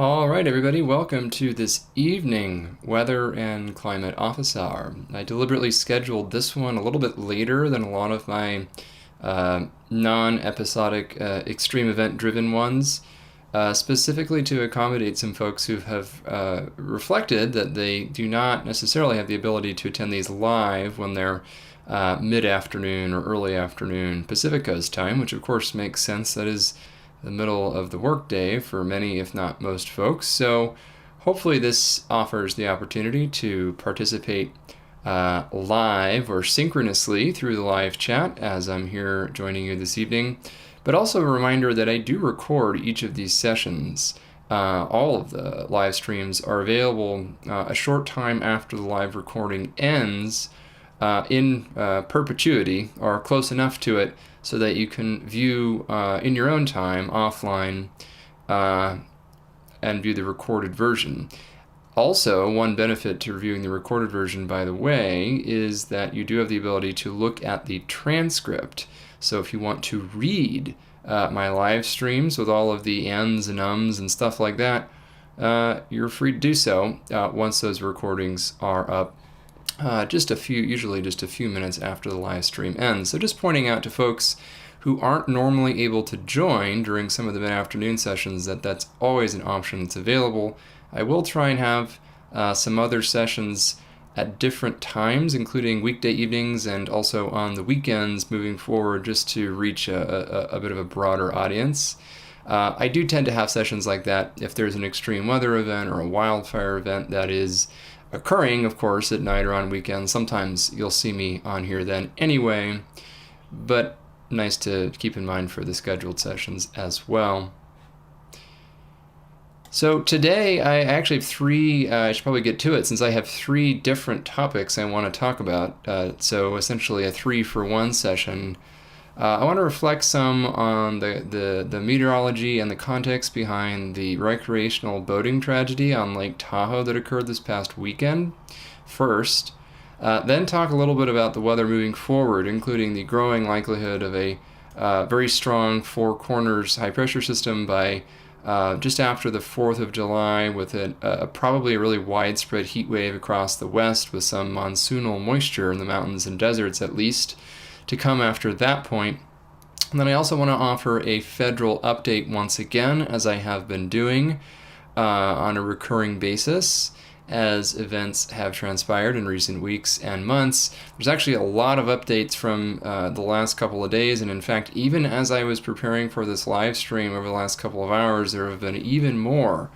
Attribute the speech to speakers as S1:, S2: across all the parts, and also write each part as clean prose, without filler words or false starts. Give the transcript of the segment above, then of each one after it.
S1: All right, everybody, welcome to this evening weather and climate office hour. I deliberately scheduled this one a little bit later than a lot of my non-episodic extreme event-driven ones, specifically to accommodate some folks who have reflected that they do not necessarily have the ability to attend these live when they're mid-afternoon or early afternoon Pacific Coast time, which of course makes sense. That is the middle of the workday for many, if not most folks. So hopefully this offers the opportunity to participate live or synchronously through the live chat as I'm here joining you this evening. But also a reminder that I do record each of these sessions. All of the live streams are available a short time after the live recording ends in perpetuity, or close enough to it so that you can view in your own time offline and view the recorded version. Also, one benefit to reviewing the recorded version, by the way, is that you do have the ability to look at the transcript. So if you want to read my live streams with all of the ands and ums and stuff like that, you're free to do so once those recordings are up. Usually just a few minutes after the live stream ends. So just pointing out to folks who aren't normally able to join during some of the mid-afternoon sessions that that's always an option that's available. I will try and have some other sessions at different times, including weekday evenings and also on the weekends moving forward, just to reach a bit of a broader audience. I do tend to have sessions like that if there's an extreme weather event or a wildfire event that is occurring, of course, at night or on weekends. Sometimes you'll see me on here then anyway, but nice to keep in mind for the scheduled sessions as well. So today I actually have three, I should probably get to it since I have three different topics I want to talk about. So essentially a 3-for-1 session. I want to reflect some on the meteorology and the context behind the recreational boating tragedy on Lake Tahoe that occurred this past weekend first. Then talk a little bit about the weather moving forward, including the growing likelihood of a very strong Four Corners high pressure system by just after the 4th of July, with probably a really widespread heat wave across the west with some monsoonal moisture in the mountains and deserts at least to come after that point. And then I also want to offer a federal update once again, as I have been doing on a recurring basis as events have transpired in recent weeks and months. There's actually a lot of updates from the last couple of days, and in fact, even as I was preparing for this live stream over the last couple of hours, there have been even more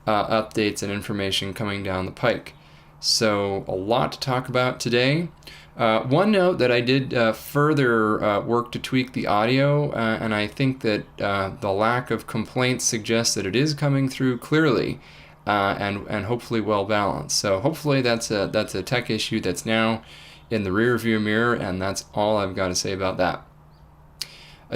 S1: updates and information coming down the pike. So a lot to talk about today. One note that I did further work to tweak the audio, and I think that the lack of complaints suggests that it is coming through clearly and hopefully well balanced. So hopefully that's a tech issue that's now in the rear view mirror, and that's all I've got to say about that.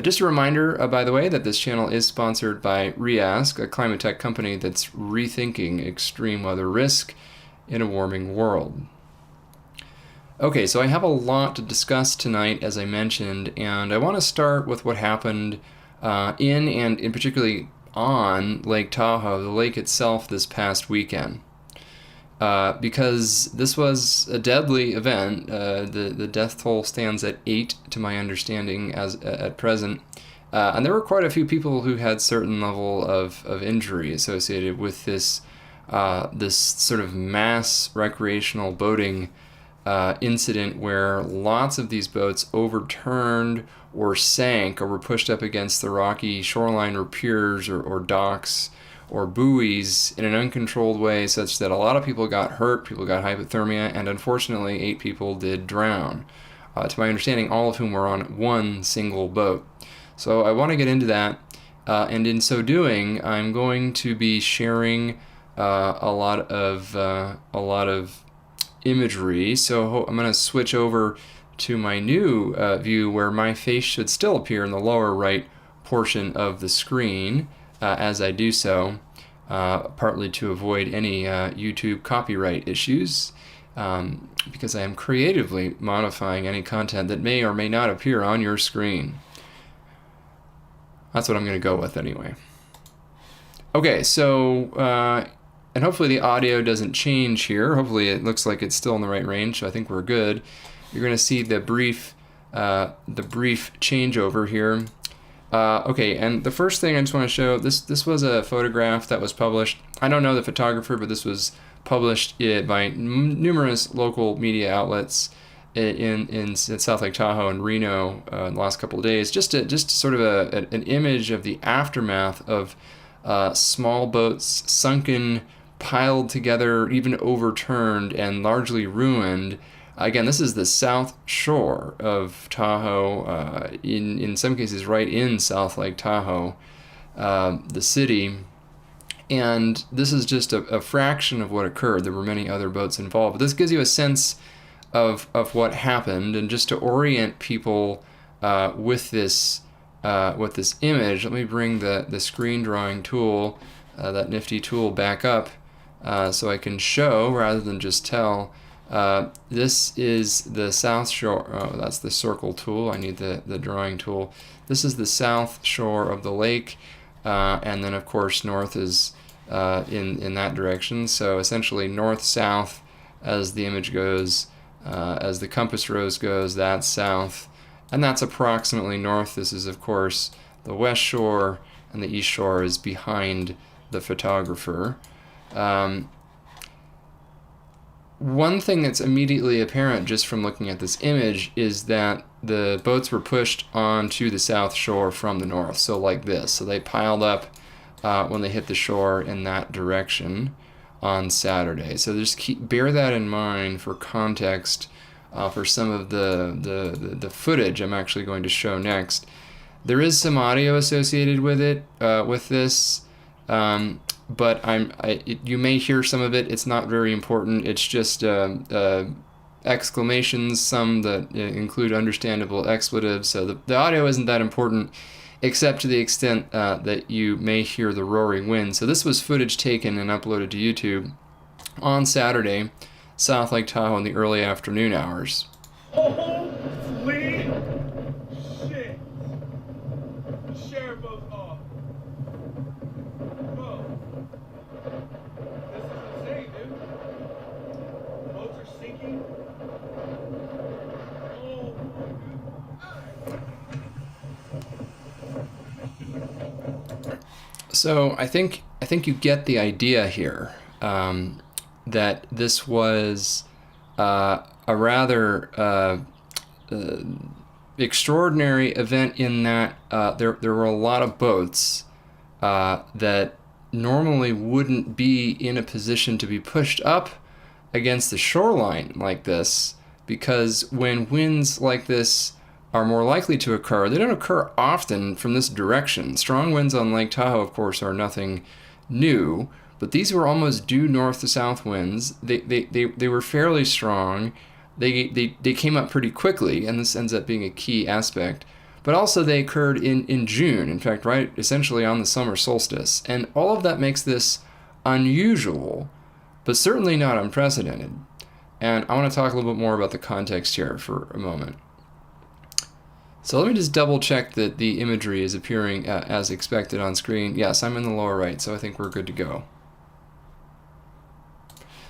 S1: Just a reminder, by the way, that this channel is sponsored by Reask, a climate tech company that's rethinking extreme weather risk in a warming world. Okay, so I have a lot to discuss tonight, as I mentioned, and I want to start with what happened in particularly on Lake Tahoe, the lake itself, this past weekend. Because this was a deadly event. The death toll stands at 8, to my understanding, at present. And there were quite a few people who had certain level of injury associated with this sort of mass recreational boating incident where lots of these boats overturned or sank or were pushed up against the rocky shoreline or piers or docks or buoys in an uncontrolled way, such that a lot of people got hurt, people got hypothermia, and unfortunately 8 people did drown. To my understanding, all of whom were on one single boat. So I want to get into that, and in so doing, I'm going to be sharing a lot of imagery. So I'm going to switch over to my new view where my face should still appear in the lower right portion of the screen as I do so, partly to avoid any YouTube copyright issues, because I am creatively modifying any content that may or may not appear on your screen. That's what I'm going to go with anyway. Okay, so and hopefully the audio doesn't change here. Hopefully it looks like it's still in the right range, so I think we're good. You're going to see the brief changeover here. Okay, and the first thing I just want to show, this was a photograph that was published. I don't know the photographer, but this was published by numerous local media outlets in South Lake Tahoe and Reno in the last couple of days. Just sort of an image of the aftermath of small boats sunken, piled together, even overturned, and largely ruined. Again, this is the south shore of Tahoe, in some cases right in South Lake Tahoe, the city. And this is just a fraction of what occurred. There were many other boats involved. But this gives you a sense of what happened. And just to orient people with this image, let me bring the screen drawing tool, that nifty tool, back up so I can show rather than just tell. This is the south shore. Oh, that's the circle tool. I need the drawing tool. This is the south shore of the lake, and then of course north is in that direction. So essentially north-south as the image goes, as the compass rose goes, that's south, and that's approximately north. This is of course the west shore, and the east shore is behind the photographer. One thing that's immediately apparent just from looking at this image is that the boats were pushed onto the south shore from the north, so like this. So they piled up when they hit the shore in that direction on Saturday. So just bear that in mind for context for some of the footage I'm actually going to show next. There is some audio associated with it, with this. But you may hear some of it. It's not very important. It's just exclamations, some that include understandable expletives. So the audio isn't that important, except to the extent that you may hear the roaring wind. So this was footage taken and uploaded to YouTube on Saturday, South Lake Tahoe, in the early afternoon hours.
S2: Holy shit! The sheriff goes off. Bro, this is insane, dude. Boats are sinking. Oh my god.
S1: So I think you get the idea here, that this was a rather extraordinary event in that there were a lot of boats that normally wouldn't be in a position to be pushed up against the shoreline like this, because when winds like this are more likely to occur, they don't occur often from this direction. Strong winds on Lake Tahoe, of course, are nothing new, but these were almost due north to south winds. They were fairly strong. They came up pretty quickly, and this ends up being a key aspect. But also they occurred in June, in fact, right essentially on the summer solstice. And all of that makes this unusual, but certainly not unprecedented. And I want to talk a little bit more about the context here for a moment. So let me just double check that the imagery is appearing as expected on screen. Yes, I'm in the lower right, so I think we're good to go.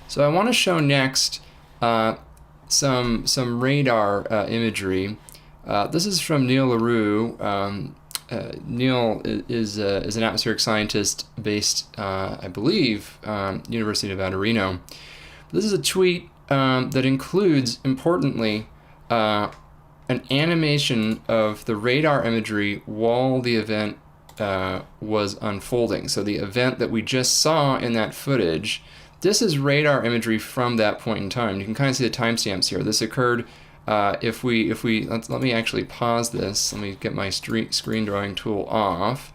S1: So I want to show next some radar imagery. This is from Neil LaRue. Neil is an atmospheric scientist based, I believe, University of Nevada, Reno. This is a tweet that includes, importantly, an animation of the radar imagery while the event was unfolding. So the event that we just saw in that footage, this is radar imagery from that point in time. You can kind of see the timestamps here. This occurred. If we let me actually pause this. Let me get my screen drawing tool off.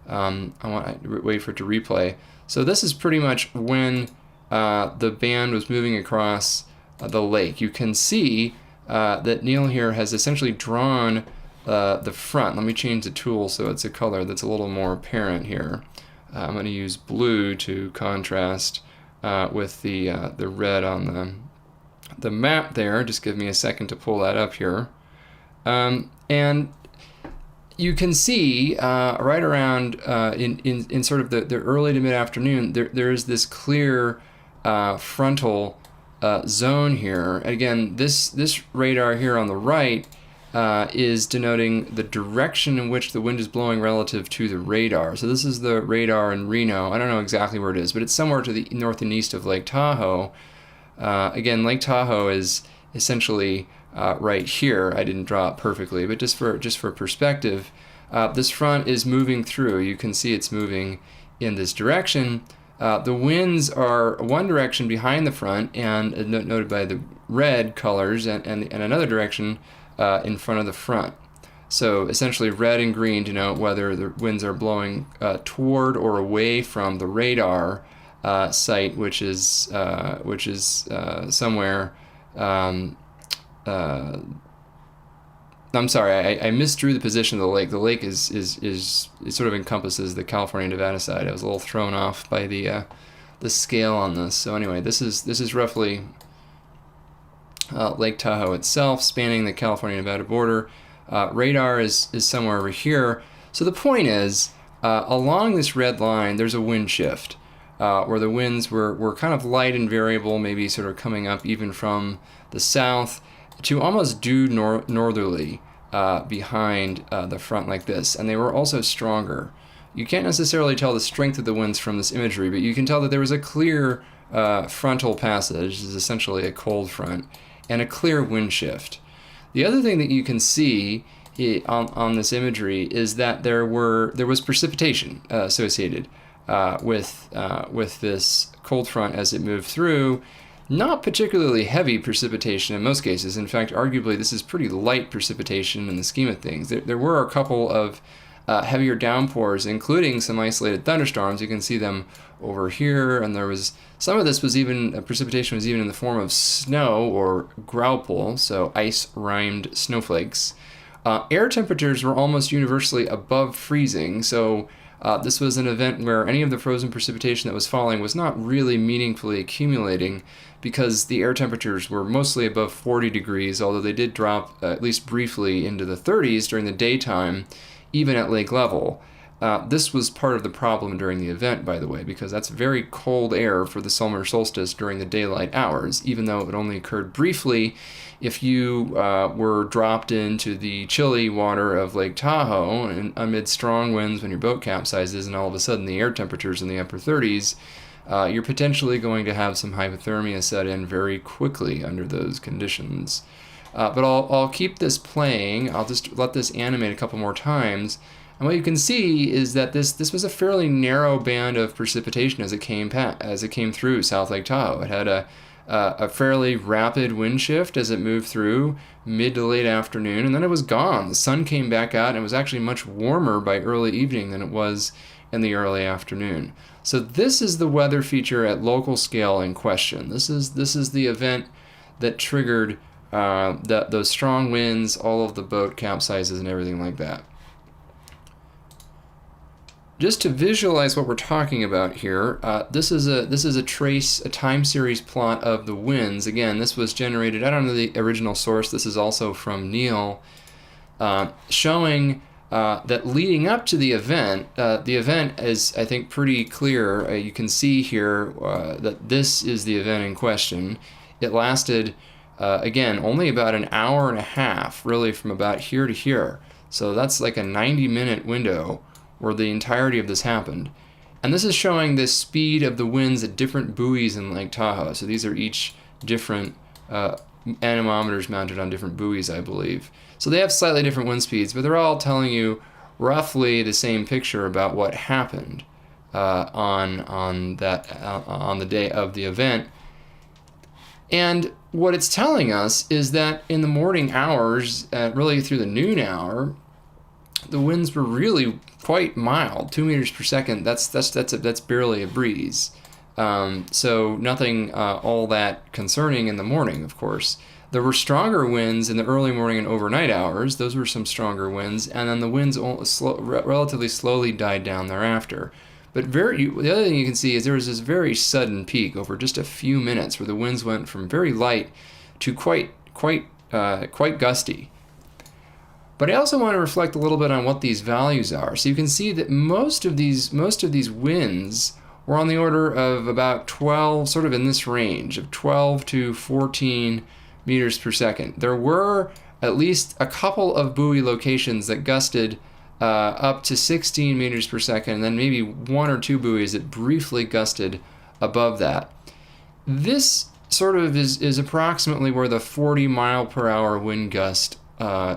S1: I want to wait for it to replay. So this is pretty much when the band was moving across the lake. You can see that Neil here has essentially drawn the front. Let me change the tool so it's a color that's a little more apparent here. I'm going to use blue to contrast with the red on the map there. Just give me a second to pull that up here. And you can see right around in sort of the early to mid afternoon, there is this clear frontal zone here. Again, this radar here on the right is denoting the direction in which the wind is blowing relative to the radar. So this is the radar in Reno. I don't know exactly where it is, but it's somewhere to the north and east of Lake Tahoe. Again, Lake Tahoe is essentially right here. I didn't draw it perfectly, but just for perspective, this front is moving through. You can see it's moving in this direction. The winds are one direction behind the front, and noted by the red colors, and another direction in front of the front. So essentially, red and green denote whether the winds are blowing toward or away from the radar site, which is somewhere. I'm sorry, I misdrew the position of the lake. The lake is it sort of encompasses the California Nevada side. I was a little thrown off by the scale on this. So anyway, this is roughly Lake Tahoe itself, spanning the California Nevada border. Radar is somewhere over here. So the point is, along this red line, there's a wind shift where the winds were kind of light and variable, maybe sort of coming up even from the south to almost due northerly behind the front like this. And they were also stronger. You can't necessarily tell the strength of the winds from this imagery, but you can tell that there was a clear frontal passage, this is essentially a cold front, and a clear wind shift. The other thing that you can see on this imagery is that there was precipitation associated with this cold front as it moved through. Not particularly heavy precipitation in most cases. In fact, arguably this is pretty light precipitation in the scheme of things. There were a couple of heavier downpours, including some isolated thunderstorms. You can see them over here, and there was some of this was even precipitation was even in the form of snow or graupel, so ice-rimed snowflakes. Air temperatures were almost universally above freezing, so this was an event where any of the frozen precipitation that was falling was not really meaningfully accumulating because the air temperatures were mostly above 40 degrees, although they did drop at least briefly into the 30s during the daytime, even at lake level. This was part of the problem during the event, by the way, because that's very cold air for the summer solstice during the daylight hours, even though it only occurred briefly. If you were dropped into the chilly water of Lake Tahoe and amid strong winds when your boat capsizes and all of a sudden the air temperature's in the upper 30s, you're potentially going to have some hypothermia set in very quickly under those conditions. But I'll keep this playing. I'll just let this animate a couple more times. And what you can see is that this was a fairly narrow band of precipitation as it came through South Lake Tahoe. It had a fairly rapid wind shift as it moved through mid to late afternoon, and then it was gone. The sun came back out, and it was actually much warmer by early evening than it was in the early afternoon. So this is the weather feature at local scale in question. This is the event that triggered those strong winds, all of the boat capsizes, and everything like that. Just to visualize what we're talking about here, this is a time series plot of the winds. Again, this was generated, I don't know the original source, this is also from Neil, showing that leading up to the event is, I think, pretty clear. You can see here that this is the event in question. It lasted, again, only about an hour and a half, really, from about here to here. So that's like a 90-minute window where the entirety of this happened. And this is showing the speed of the winds at different buoys in Lake Tahoe. So these are each different anemometers mounted on different buoys, I believe. So they have slightly different wind speeds, but they're all telling you roughly the same picture about what happened on the day of the event. And what it's telling us is that in the morning hours, really through the noon hour, the winds were really quite mild, 2 meters per second. That's barely a breeze. So nothing all that concerning in the morning, of course. There were stronger winds in the early morning and overnight hours. Those were some stronger winds, and then the winds relatively slowly died down thereafter. But the other thing you can see is there was this very sudden peak over just a few minutes where the winds went from very light to quite gusty. But I also want to reflect a little bit on what these values are. So you can see that most of these winds were on the order of about 12, sort of in this range of 12 to 14 meters per second. There were at least a couple of buoy locations that gusted up to 16 meters per second, and then maybe one or two buoys that briefly gusted above that. This sort of is approximately where the 40 mile per hour wind gust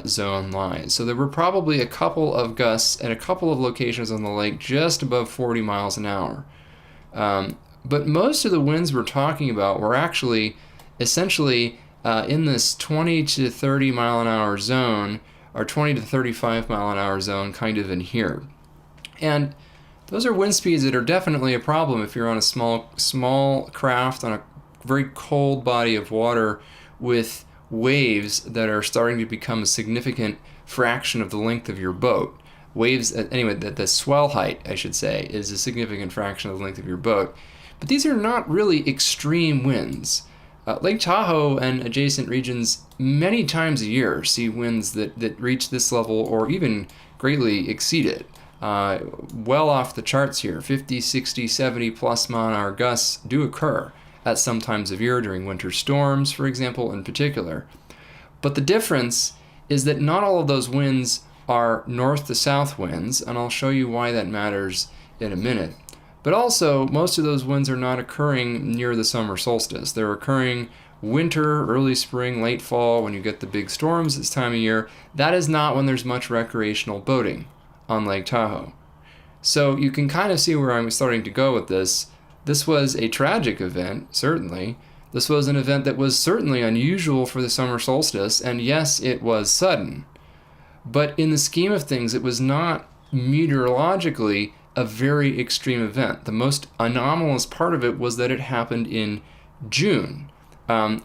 S1: zone lies. So there were probably a couple of gusts at a couple of locations on the lake just above 40 miles an hour. But most of the winds we're talking about were actually essentially in this 20 to 30 mile an hour zone, or 20 to 35 mile an hour zone, kind of in here. And those are wind speeds that are definitely a problem if you're on a small craft on a very cold body of water with waves that are starting to become a significant fraction of the length of your boat. Waves, anyway, the swell height, I should say, is a significant fraction of the length of your boat. But these are not really extreme winds. Lake Tahoe and adjacent regions many times a year see winds that reach this level or even greatly exceed it. Well off the charts here. 50, 60, 70 plus mile an hour gusts do occur at some times of year during winter storms, for example, in particular. But the difference is that not all of those winds are north to south winds, and I'll show you why that matters in a minute. But also, most of those winds are not occurring near the summer solstice. They're occurring winter, early spring, late fall, when you get the big storms this time of year. That is not when there's much recreational boating on Lake Tahoe. So you can kind of see where I'm starting to go with this. This was a tragic event, certainly. This was an event that was certainly unusual for the summer solstice, and yes, it was sudden. But in the scheme of things, it was not meteorologically a very extreme event. The most anomalous part of it was that it happened in June,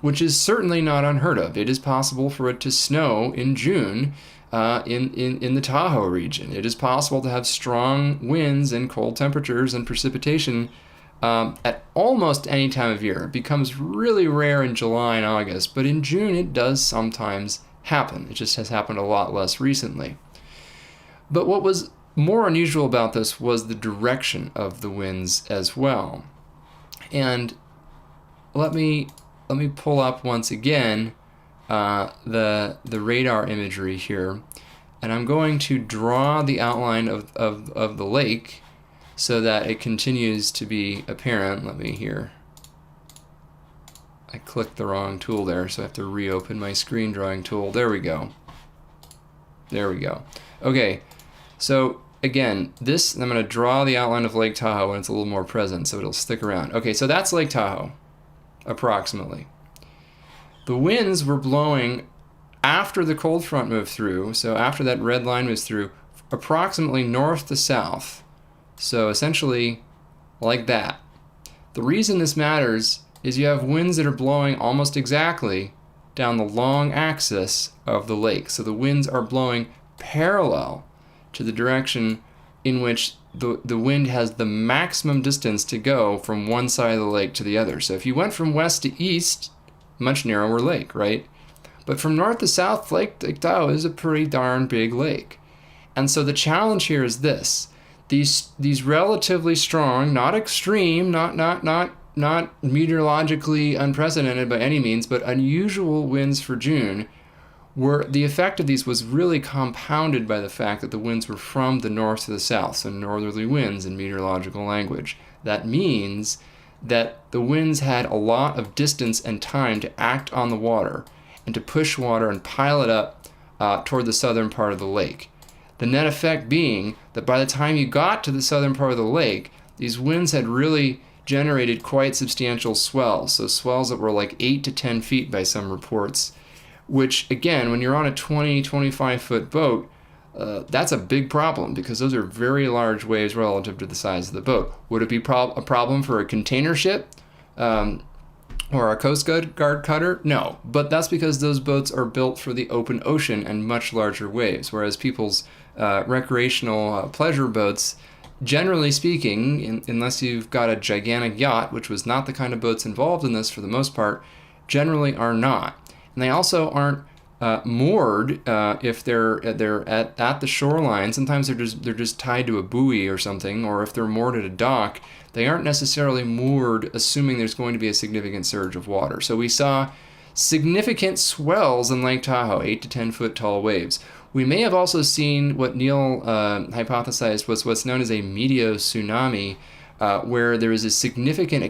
S1: which is certainly not unheard of. It is possible for it to snow in June in the Tahoe region. It is possible to have strong winds and cold temperatures and precipitation at almost any time of year. It becomes really rare in July and August, but in June it does sometimes happen. It just has happened a lot less recently. But what was more unusual about this was the direction of the winds as well. And let me pull up once again the radar imagery here, and I'm going to draw the outline of the lake so that it continues to be apparent. Let me here. I clicked the wrong tool there, so I have to reopen my screen drawing tool. There we go. There we go. Okay, so again, I'm going to draw the outline of Lake Tahoe when it's a little more present, so it'll stick around. Okay, so that's Lake Tahoe, approximately. The winds were blowing after the cold front moved through, so after that red line was through, approximately north to south. So essentially like that. The reason this matters is you have winds that are blowing almost exactly down the long axis of the lake. So the winds are blowing parallel to the direction in which the wind has the maximum distance to go from one side of the lake to the other. So if you went from west to east, much narrower lake, right? But from north to south, Lake Tahoe is a pretty darn big lake. And so the challenge here is this. These relatively strong, not extreme, not meteorologically unprecedented by any means, but unusual winds for June, the effect of these was really compounded by the fact that the winds were from the north to the south, so northerly winds in meteorological language. That means that the winds had a lot of distance and time to act on the water and to push water and pile it up toward the southern part of the lake. The net effect being that by the time you got to the southern part of the lake, these winds had really generated quite substantial swells, so swells that were like 8 to 10 feet by some reports, which again, when you're on a 20, 25 foot boat, that's a big problem because those are very large waves relative to the size of the boat. Would it be a problem for a container ship or a Coast Guard cutter? No, but that's because those boats are built for the open ocean and much larger waves, whereas people's recreational pleasure boats, generally speaking, unless you've got a gigantic yacht, which was not the kind of boats involved in this for the most part, generally are not. And they also aren't moored if they're at the shoreline. Sometimes they're just tied to a buoy or something, or if they're moored at a dock, they aren't necessarily moored assuming there's going to be a significant surge of water. So we saw significant swells in Lake Tahoe, 8 to 10 foot tall waves. We may have also seen what Neil hypothesized was what's known as a meteorology, where there is a significant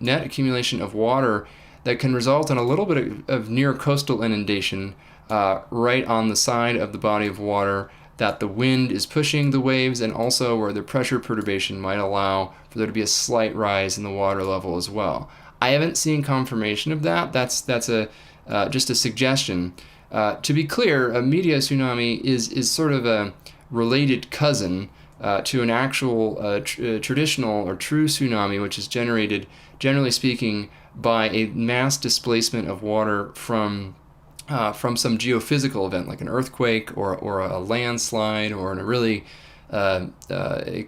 S1: net accumulation of water that can result in a little bit of near coastal inundation right on the side of the body of water that the wind is pushing the waves, and also where the pressure perturbation might allow for there to be a slight rise in the water level as well. I haven't seen confirmation of that. That's just a suggestion. To be clear, a meteorology is sort of a related cousin to an actual traditional or true tsunami, which is generated, generally speaking, by a mass displacement of water from some geophysical event like an earthquake or a landslide, or in a really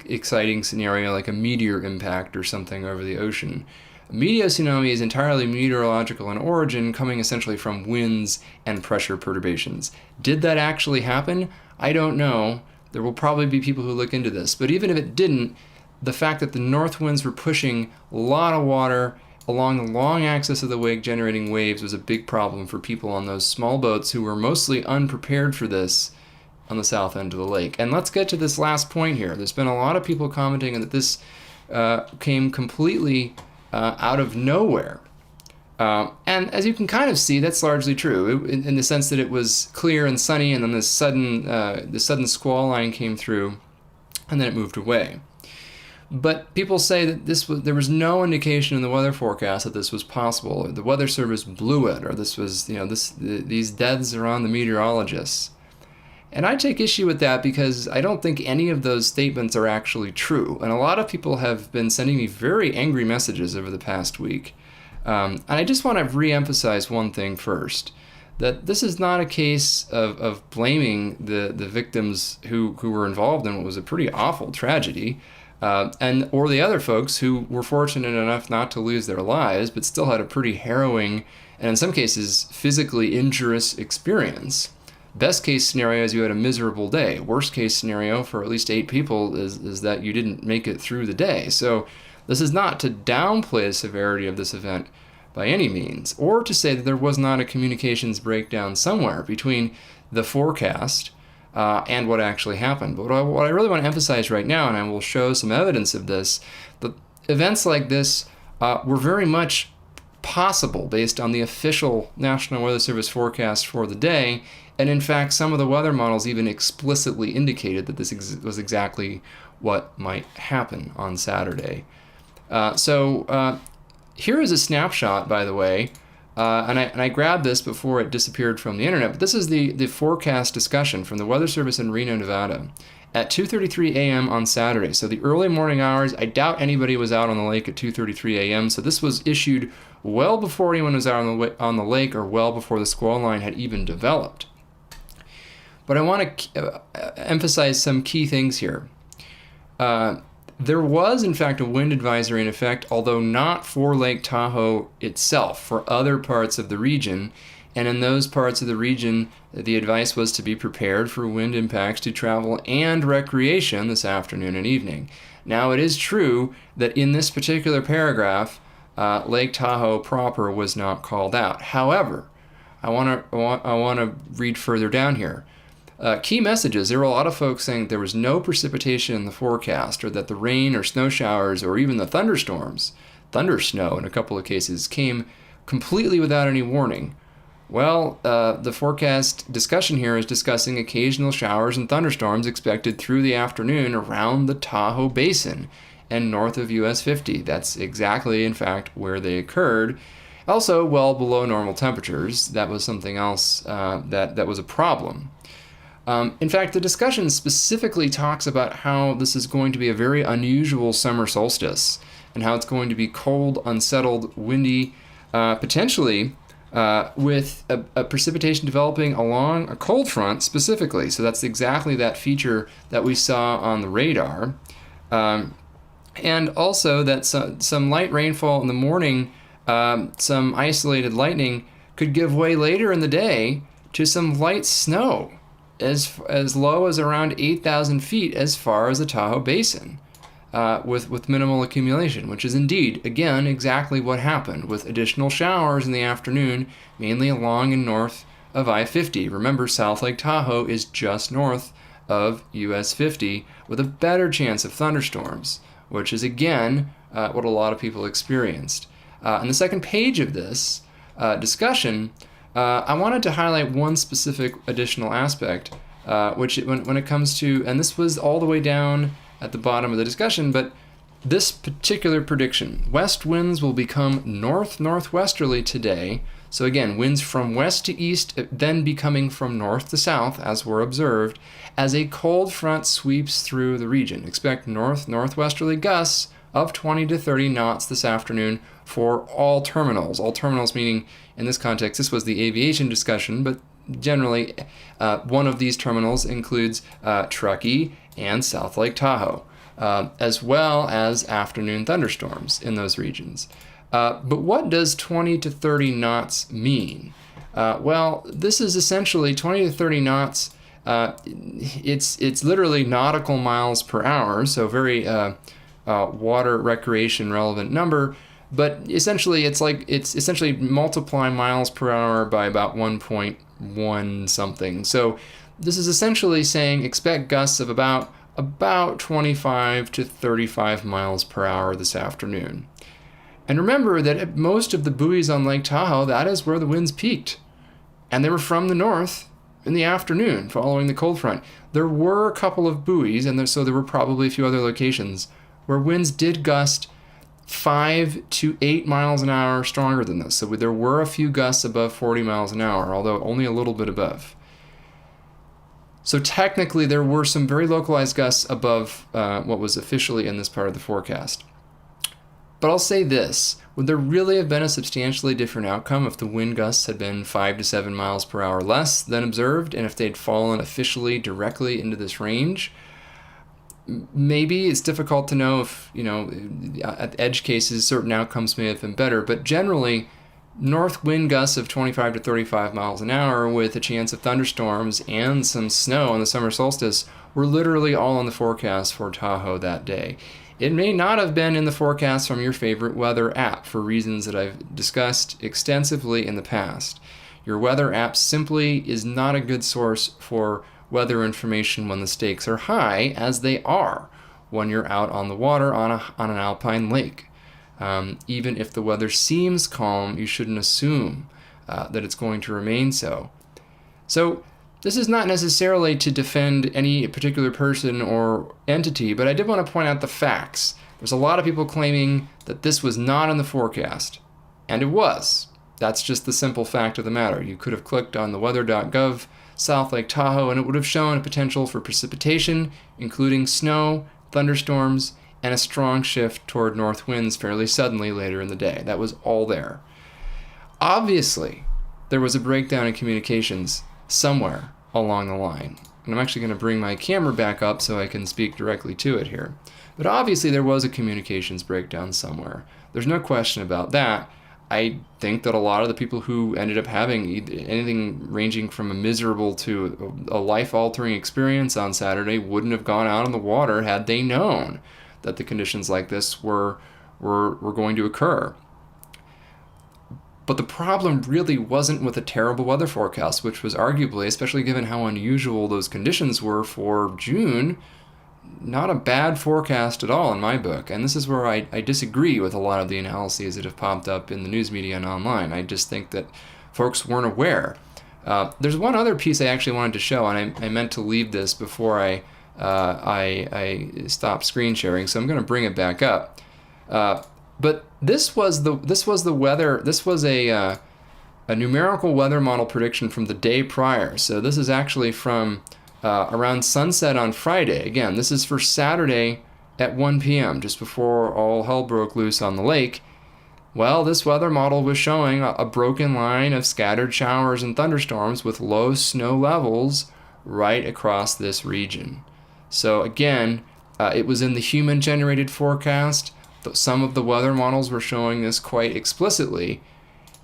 S1: exciting scenario like a meteor impact or something over the ocean. A meteorology is entirely meteorological in origin, coming essentially from winds and pressure perturbations. Did that actually happen? I don't know. There will probably be people who look into this. But even if it didn't, the fact that the north winds were pushing a lot of water along the long axis of the wake, generating waves, was a big problem for people on those small boats who were mostly unprepared for this on the south end of the lake. And let's get to this last point here. There's been a lot of people commenting that this came completely out of nowhere. And as you can kind of see, that's largely true in the sense that it was clear and sunny, and then the sudden squall line came through, and then it moved away. But people say that there was no indication in the weather forecast that this was possible. Or the Weather Service blew it, or these deaths are on the meteorologists. And I take issue with that because I don't think any of those statements are actually true. And a lot of people have been sending me very angry messages over the past week. And I just want to re-emphasize one thing first, that this is not a case of blaming the victims who were involved in what was a pretty awful tragedy, or the other folks who were fortunate enough not to lose their lives, but still had a pretty harrowing and in some cases physically injurious experience. Best case scenario is you had a miserable day. Worst case scenario for at least 8 people is that you didn't make it through the day. So this is not to downplay the severity of this event by any means, or to say that there was not a communications breakdown somewhere between the forecast and what actually happened. But what I really want to emphasize right now, and I will show some evidence of this, that events like this were very much possible based on the official National Weather Service forecast for the day. And in fact, some of the weather models even explicitly indicated that this was exactly what might happen on Saturday. So here is a snapshot, by the way, and I grabbed this before it disappeared from the internet, but this is the forecast discussion from the Weather Service in Reno, Nevada at 2:33 a.m. on Saturday. So the early morning hours, I doubt anybody was out on the lake at 2:33 a.m., so this was issued well before anyone was out on the lake, or well before the squall line had even developed. But I want to emphasize some key things here. There was, in fact, a wind advisory in effect, although not for Lake Tahoe itself, for other parts of the region. And in those parts of the region, the advice was to be prepared for wind impacts to travel and recreation this afternoon and evening. Now, it is true that in this particular paragraph, Lake Tahoe proper was not called out. However, I want to read further down here. Key messages. There were a lot of folks saying there was no precipitation in the forecast, or that the rain or snow showers or even the thunderstorms, thunder snow in a couple of cases, came completely without any warning. Well, the forecast discussion here is discussing occasional showers and thunderstorms expected through the afternoon around the Tahoe Basin and north of US 50. That's exactly, in fact, where they occurred. Also, well below normal temperatures. That was something else that was a problem. In fact, the discussion specifically talks about how this is going to be a very unusual summer solstice, and how it's going to be cold, unsettled, windy, potentially with a precipitation developing along a cold front specifically. So that's exactly that feature that we saw on the radar. And also that some light rainfall in the morning, some isolated lightning could give way later in the day to some light snow as low as around 8,000 feet as far as the Tahoe Basin, with minimal accumulation, which is indeed, again, exactly what happened, with additional showers in the afternoon, mainly along and north of I-50. Remember, South Lake Tahoe is just north of US 50, with a better chance of thunderstorms, which is, again, what a lot of people experienced. On the second page of this discussion, I wanted to highlight one specific additional aspect, which when it comes to, and this was all the way down at the bottom of the discussion, but this particular prediction: west winds will become north-northwesterly today. So again, winds from west to east, then becoming from north to south, as were observed, as a cold front sweeps through the region. Expect north-northwesterly gusts of 20 to 30 knots this afternoon for all terminals. All terminals meaning, in this context, this was the aviation discussion, but generally one of these terminals includes Truckee and South Lake Tahoe, as well as afternoon thunderstorms in those regions. But what does 20 to 30 knots mean? Well, this is essentially 20 to 30 knots. It's literally nautical miles per hour, so very water recreation relevant number. But essentially, it's essentially multiply miles per hour by about 1.1 something. So this is essentially saying expect gusts of about 25 to 35 miles per hour this afternoon. And remember that at most of the buoys on Lake Tahoe, that is where the winds peaked. And they were from the north in the afternoon following the cold front. There were a couple of buoys, and so there were probably a few other locations where winds did gust 5 to 8 miles an hour stronger than this. So there were a few gusts above 40 miles an hour, although only a little bit above. So technically, there were some very localized gusts above what was officially in this part of the forecast. But I'll say this: would there really have been a substantially different outcome if the wind gusts had been 5 to 7 miles per hour less than observed, and if they'd fallen officially directly into this range? Maybe. It's difficult to know if, at edge cases, certain outcomes may have been better, but generally, north wind gusts of 25 to 35 miles an hour with a chance of thunderstorms and some snow on the summer solstice were literally all in the forecast for Tahoe that day. It may not have been in the forecast from your favorite weather app for reasons that I've discussed extensively in the past. Your weather app simply is not a good source for weather information when the stakes are high, as they are when you're out on the water on an alpine lake. Even if the weather seems calm, you shouldn't assume that it's going to remain so. So this is not necessarily to defend any particular person or entity, but I did want to point out the facts. There's a lot of people claiming that this was not in the forecast, and it was. That's just the simple fact of the matter. You could have clicked on the weather.gov South Lake Tahoe, and it would have shown a potential for precipitation, including snow, thunderstorms, and a strong shift toward north winds fairly suddenly later in the day. That was all there. Obviously, there was a breakdown in communications somewhere along the line. And I'm actually going to bring my camera back up so I can speak directly to it here. But obviously there was a communications breakdown somewhere. There's no question about that. I think that a lot of the people who ended up having anything ranging from a miserable to a life-altering experience on Saturday wouldn't have gone out on the water had they known that the conditions like this were going to occur. But the problem really wasn't with a terrible weather forecast, which was arguably, especially given how unusual those conditions were for June, not a bad forecast at all in my book. And this is where I disagree with a lot of the analyses that have popped up in the news media and online. I just think that folks weren't aware. There's one other piece I actually wanted to show, and I meant to leave this before I stopped screen sharing, so I'm going to bring it back up. But this was the weather. This was a numerical weather model prediction from the day prior. So this is actually from around sunset on Friday. Again, this is for Saturday at 1 p.m., just before all hell broke loose on the lake. Well, this weather model was showing a broken line of scattered showers and thunderstorms with low snow levels right across this region. So again, it was in the human-generated forecast. Some of the weather models were showing this quite explicitly.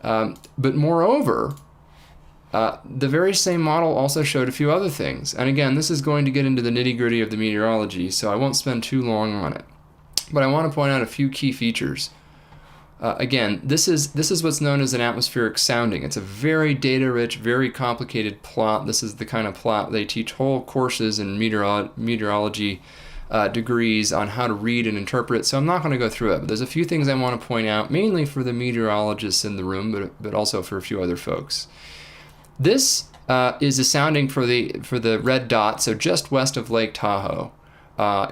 S1: But moreover, the very same model also showed a few other things. And again, this is going to get into the nitty-gritty of the meteorology, so I won't spend too long on it. But I want to point out a few key features. Again, this is what's known as an atmospheric sounding. It's a very data-rich, very complicated plot. This is the kind of plot they teach whole courses in meteorology degrees on how to read and interpret, so I'm not going to go through it. But there's a few things I want to point out, mainly for the meteorologists in the room, but also for a few other folks. This is a sounding for the red dot, so just west of Lake Tahoe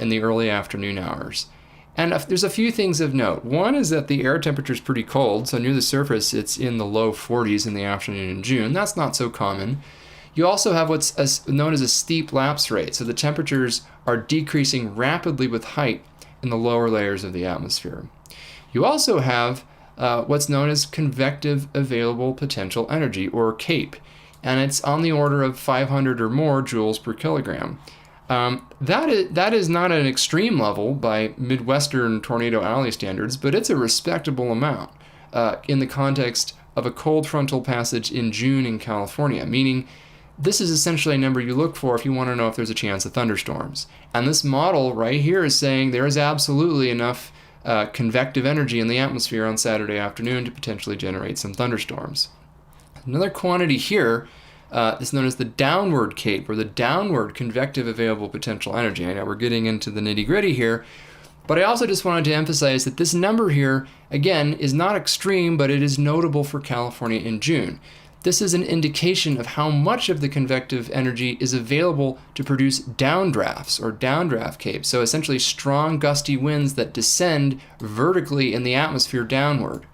S1: in the early afternoon hours. And there's a few things of note. One is that the air temperature is pretty cold, so near the surface it's in the low 40s in the afternoon in June. That's not so common. You also have what's known as a steep lapse rate, so the temperatures are decreasing rapidly with height in the lower layers of the atmosphere. You also have what's known as convective available potential energy, or CAPE, and it's on the order of 500 or more joules per kilogram. That is not an extreme level by Midwestern tornado alley standards, but it's a respectable amount in the context of a cold frontal passage in June in California, meaning this is essentially a number you look for if you want to know if there's a chance of thunderstorms. And this model right here is saying there is absolutely enough convective energy in the atmosphere on Saturday afternoon to potentially generate some thunderstorms. Another quantity here is known as the downward CAPE, or the downward convective available potential energy. I know we're getting into the nitty-gritty here, but I also just wanted to emphasize that this number here, again, is not extreme, but it is notable for California in June. This is an indication of how much of the convective energy is available to produce downdrafts, or downdraft CAPE, so essentially strong gusty winds that descend vertically in the atmosphere downward.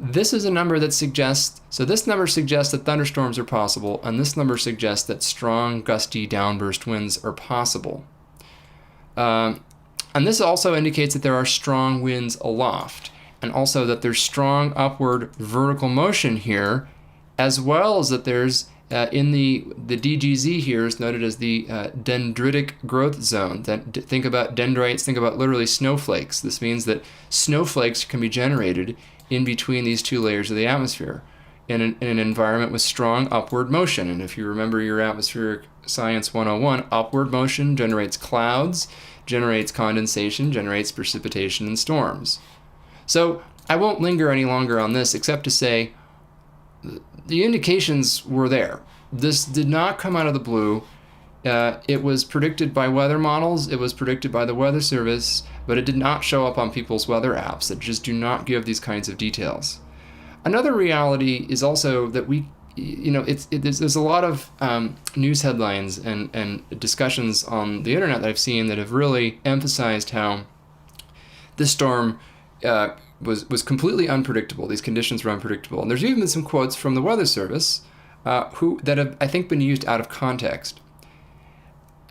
S1: This is a number that suggests, so this number suggests that thunderstorms are possible, and this number suggests that strong, gusty downburst winds are possible. And this also indicates that there are strong winds aloft, and also that there's strong upward vertical motion here, as well as that there's, in the DGZ here is noted as the dendritic growth zone. Think about dendrites, think about literally snowflakes. This means that snowflakes can be generated in between these two layers of the atmosphere in an environment with strong upward motion. And if you remember your atmospheric science 101, upward motion generates clouds, generates condensation, generates precipitation and storms. So I won't linger any longer on this except to say the indications were there. This did not come out of the blue. It was predicted by weather models, it was predicted by the Weather Service, but it did not show up on people's weather apps that just do not give these kinds of details. Another reality is also that there's a lot of news headlines and discussions on the internet that I've seen that have really emphasized how this storm was completely unpredictable. These conditions were unpredictable. And there's even been some quotes from the Weather Service that have, I think, been used out of context.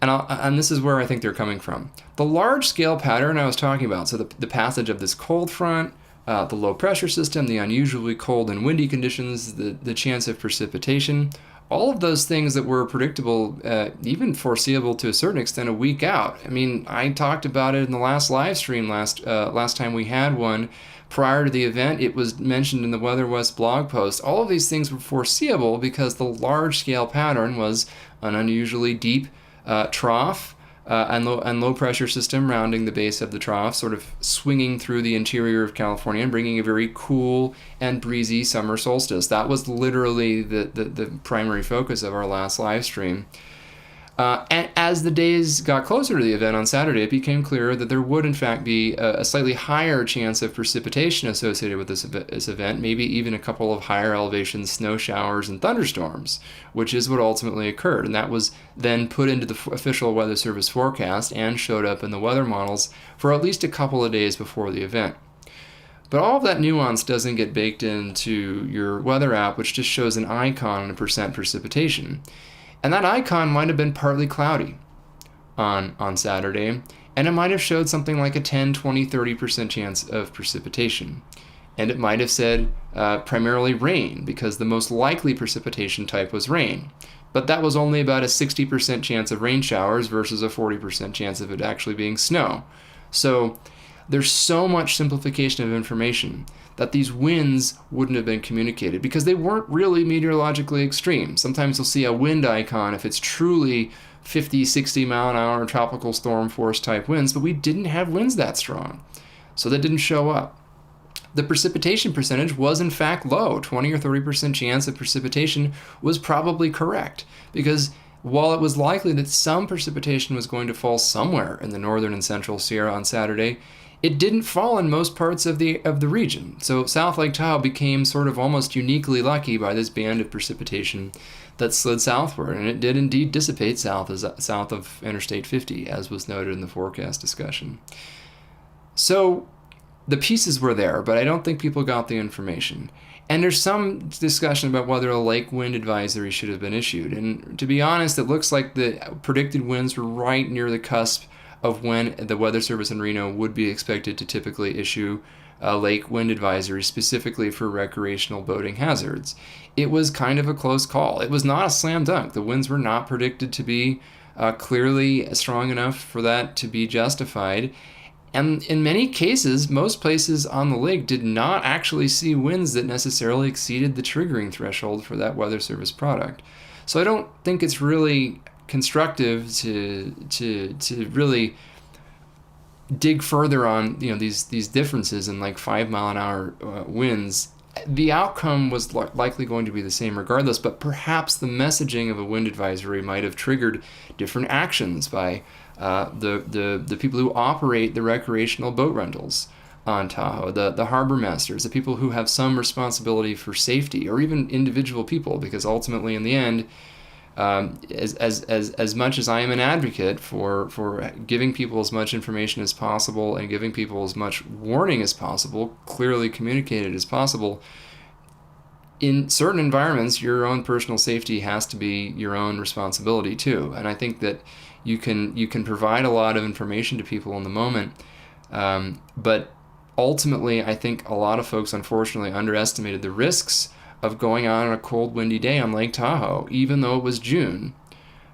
S1: And this is where I think they're coming from. The large-scale pattern I was talking about, so the passage of this cold front, the low-pressure system, the unusually cold and windy conditions, the chance of precipitation, all of those things that were predictable, even foreseeable to a certain extent a week out. I mean, I talked about it in the last live stream last time we had one. Prior to the event, it was mentioned in the Weather West blog post. All of these things were foreseeable because the large-scale pattern was an unusually deep trough and low pressure system rounding the base of the trough, sort of swinging through the interior of California and bringing a very cool and breezy summer solstice. That was literally the primary focus of our last live stream. And as the days got closer to the event on Saturday, it became clear that there would in fact be a slightly higher chance of precipitation associated with this event, maybe even a couple of higher elevation snow showers and thunderstorms, which is what ultimately occurred. And that was then put into the official Weather Service forecast and showed up in the weather models for at least a couple of days before the event. But all of that nuance doesn't get baked into your weather app, which just shows an icon and a percent precipitation. And that icon might have been partly cloudy on Saturday, and it might have showed something like a 10, 20, 30% chance of precipitation. And it might have said primarily rain, because the most likely precipitation type was rain. But that was only about a 60% chance of rain showers versus a 40% chance of it actually being snow. So there's so much simplification of information that these winds wouldn't have been communicated because they weren't really meteorologically extreme. Sometimes you'll see a wind icon if it's truly 50, 60 mile an hour tropical storm force type winds, but we didn't have winds that strong. So that didn't show up. The precipitation percentage was in fact low. 20 or 30% chance of precipitation was probably correct because while it was likely that some precipitation was going to fall somewhere in the northern and central Sierra on Saturday, it didn't fall in most parts of the region. So South Lake Tahoe became sort of almost uniquely lucky by this band of precipitation that slid southward, and it did indeed dissipate south of Interstate 50, as was noted in the forecast discussion. So the pieces were there, but I don't think people got the information. And there's some discussion about whether a lake wind advisory should have been issued. And to be honest, it looks like the predicted winds were right near the cusp of when the Weather Service in Reno would be expected to typically issue a lake wind advisory specifically for recreational boating hazards. It was kind of a close call. It was not a slam dunk. The winds were not predicted to be clearly strong enough for that to be justified. And in many cases, most places on the lake did not actually see winds that necessarily exceeded the triggering threshold for that Weather Service product. So I don't think it's really constructive to really dig further on these differences in like 5 mile an hour winds. The outcome was likely going to be the same regardless, but perhaps the messaging of a wind advisory might have triggered different actions by the people who operate the recreational boat rentals on Tahoe, the harbor masters, the people who have some responsibility for safety, or even individual people, because ultimately in the end, as much as I am an advocate for giving people as much information as possible and giving people as much warning as possible, clearly communicated as possible, in certain environments, your own personal safety has to be your own responsibility too. And I think that you can provide a lot of information to people in the moment, but ultimately, I think a lot of folks unfortunately underestimated the risks of going out on a cold, windy day on Lake Tahoe, even though it was June.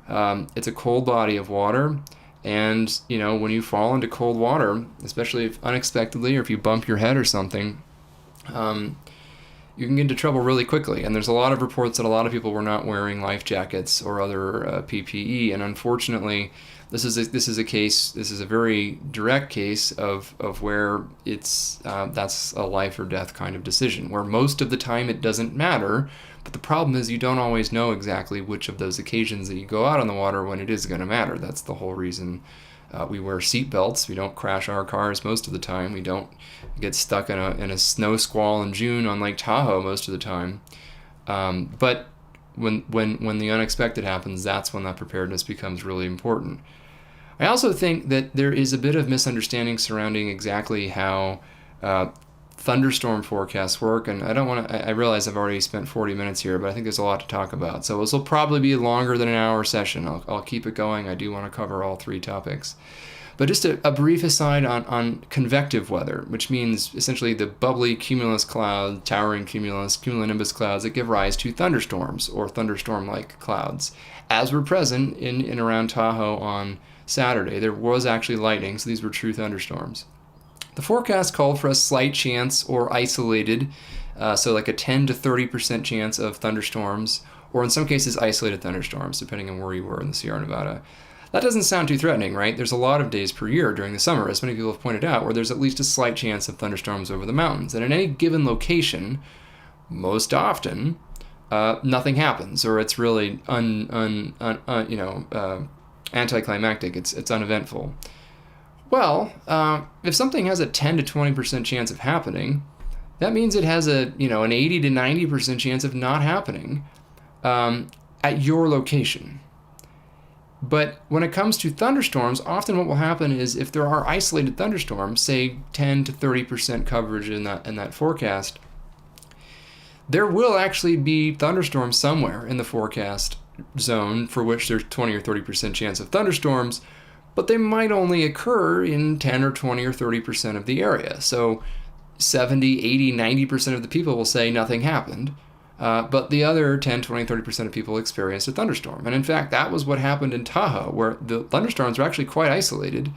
S1: It's a cold body of water, and when you fall into cold water, especially if unexpectedly or if you bump your head or something, you can get into trouble really quickly. And there's a lot of reports that a lot of people were not wearing life jackets or other PPE, and unfortunately, this is a very direct case of where that's a life or death kind of decision, where most of the time it doesn't matter, but the problem is you don't always know exactly which of those occasions that you go out on the water when it is going to matter. That's the whole reason we wear seat belts. We don't crash our cars most of the time. We don't get stuck in a snow squall in June on Lake Tahoe most of the time. But when the unexpected happens, that's when that preparedness becomes really important. I also think that there is a bit of misunderstanding surrounding exactly how thunderstorm forecasts work, and I realize I've already spent 40 minutes here, but I think there's a lot to talk about. So this will probably be longer than an hour session. I'll keep it going. I do want to cover all three topics. But just a brief aside on convective weather, which means essentially the bubbly cumulus cloud, towering cumulonimbus clouds that give rise to thunderstorms or thunderstorm-like clouds, as were present in and around Tahoe on Saturday. There was actually lightning, so these were true thunderstorms. The forecast called for a slight chance or isolated, so like a 10 to 30% chance of thunderstorms, or in some cases isolated thunderstorms, depending on where you were in the Sierra Nevada. That doesn't sound too threatening, right? There's a lot of days per year during the summer, as many people have pointed out, where there's at least a slight chance of thunderstorms over the mountains. And in any given location, most often, nothing happens, or it's really anticlimactic. It's uneventful. Well, if something has a 10 to 20% chance of happening, that means it has an 80 to 90% chance of not happening at your location. But when it comes to thunderstorms, often what will happen is if there are isolated thunderstorms, say 10 to 30% coverage in that forecast, there will actually be thunderstorms somewhere in the forecast zone for which there's 20 or 30% chance of thunderstorms, but they might only occur in 10 or 20 or 30% of the area. So 70, 80, 90% of the people will say nothing happened, but the other 10, 20, 30% of people experienced a thunderstorm. And in fact, that was what happened in Tahoe, where the thunderstorms were actually quite isolated.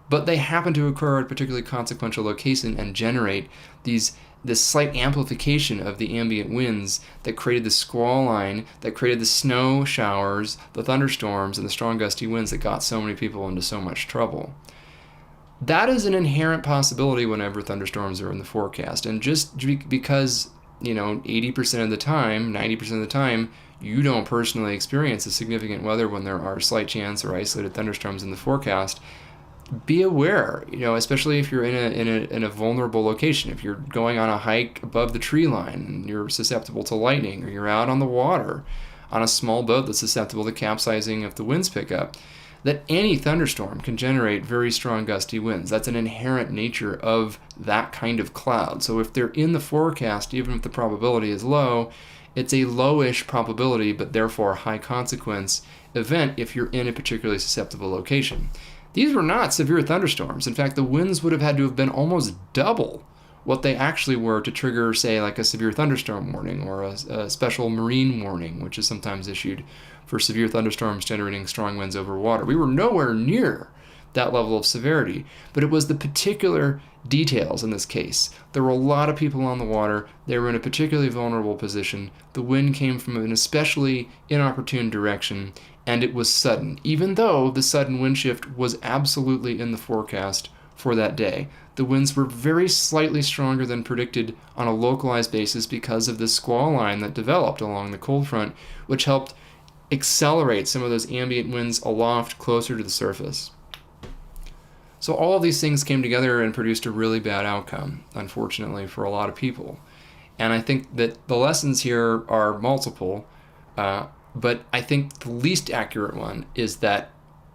S1: but they happen to occur at a particularly consequential location and generate this slight amplification of the ambient winds that created the squall line, that created the snow showers, the thunderstorms, and the strong gusty winds that got so many people into so much trouble. That is an inherent possibility whenever thunderstorms are in the forecast. And just because, 80% of the time, 90% of the time, you don't personally experience a significant weather when there are slight chance or isolated thunderstorms in the forecast, be aware, especially if you're in a vulnerable location. If you're going on a hike above the tree line and you're susceptible to lightning, or you're out on the water on a small boat that's susceptible to capsizing if the winds pick up, that any thunderstorm can generate very strong gusty winds. That's an inherent nature of that kind of cloud. So if they're in the forecast, even if the probability is low, it's a lowish probability, but therefore high consequence event if you're in a particularly susceptible location. These were not severe thunderstorms. In fact, the winds would have had to have been almost double what they actually were to trigger, say, like a severe thunderstorm warning or a special marine warning, which is sometimes issued for severe thunderstorms generating strong winds over water. We were nowhere near that level of severity, but it was the particular details in this case. There were a lot of people on the water. They were in a particularly vulnerable position. The wind came from an especially inopportune direction, and it was sudden, even though the sudden wind shift was absolutely in the forecast for that day. The winds were very slightly stronger than predicted on a localized basis because of the squall line that developed along the cold front, which helped accelerate some of those ambient winds aloft closer to the surface. So all of these things came together and produced a really bad outcome, unfortunately, for a lot of people. And I think that the lessons here are multiple, but I think the least accurate one is that,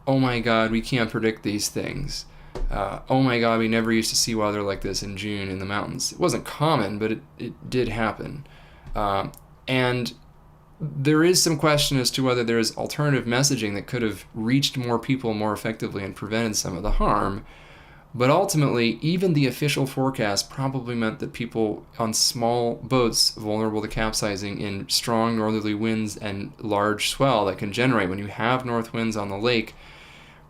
S1: oh my God, we can't predict these things. Oh my God, we never used to see weather like this in June in the mountains. It wasn't common, but it did happen. And there is some question as to whether there's alternative messaging that could have reached more people more effectively and prevented some of the harm. But ultimately, even the official forecast probably meant that people on small boats vulnerable to capsizing in strong northerly winds and large swell that can generate when you have north winds on the lake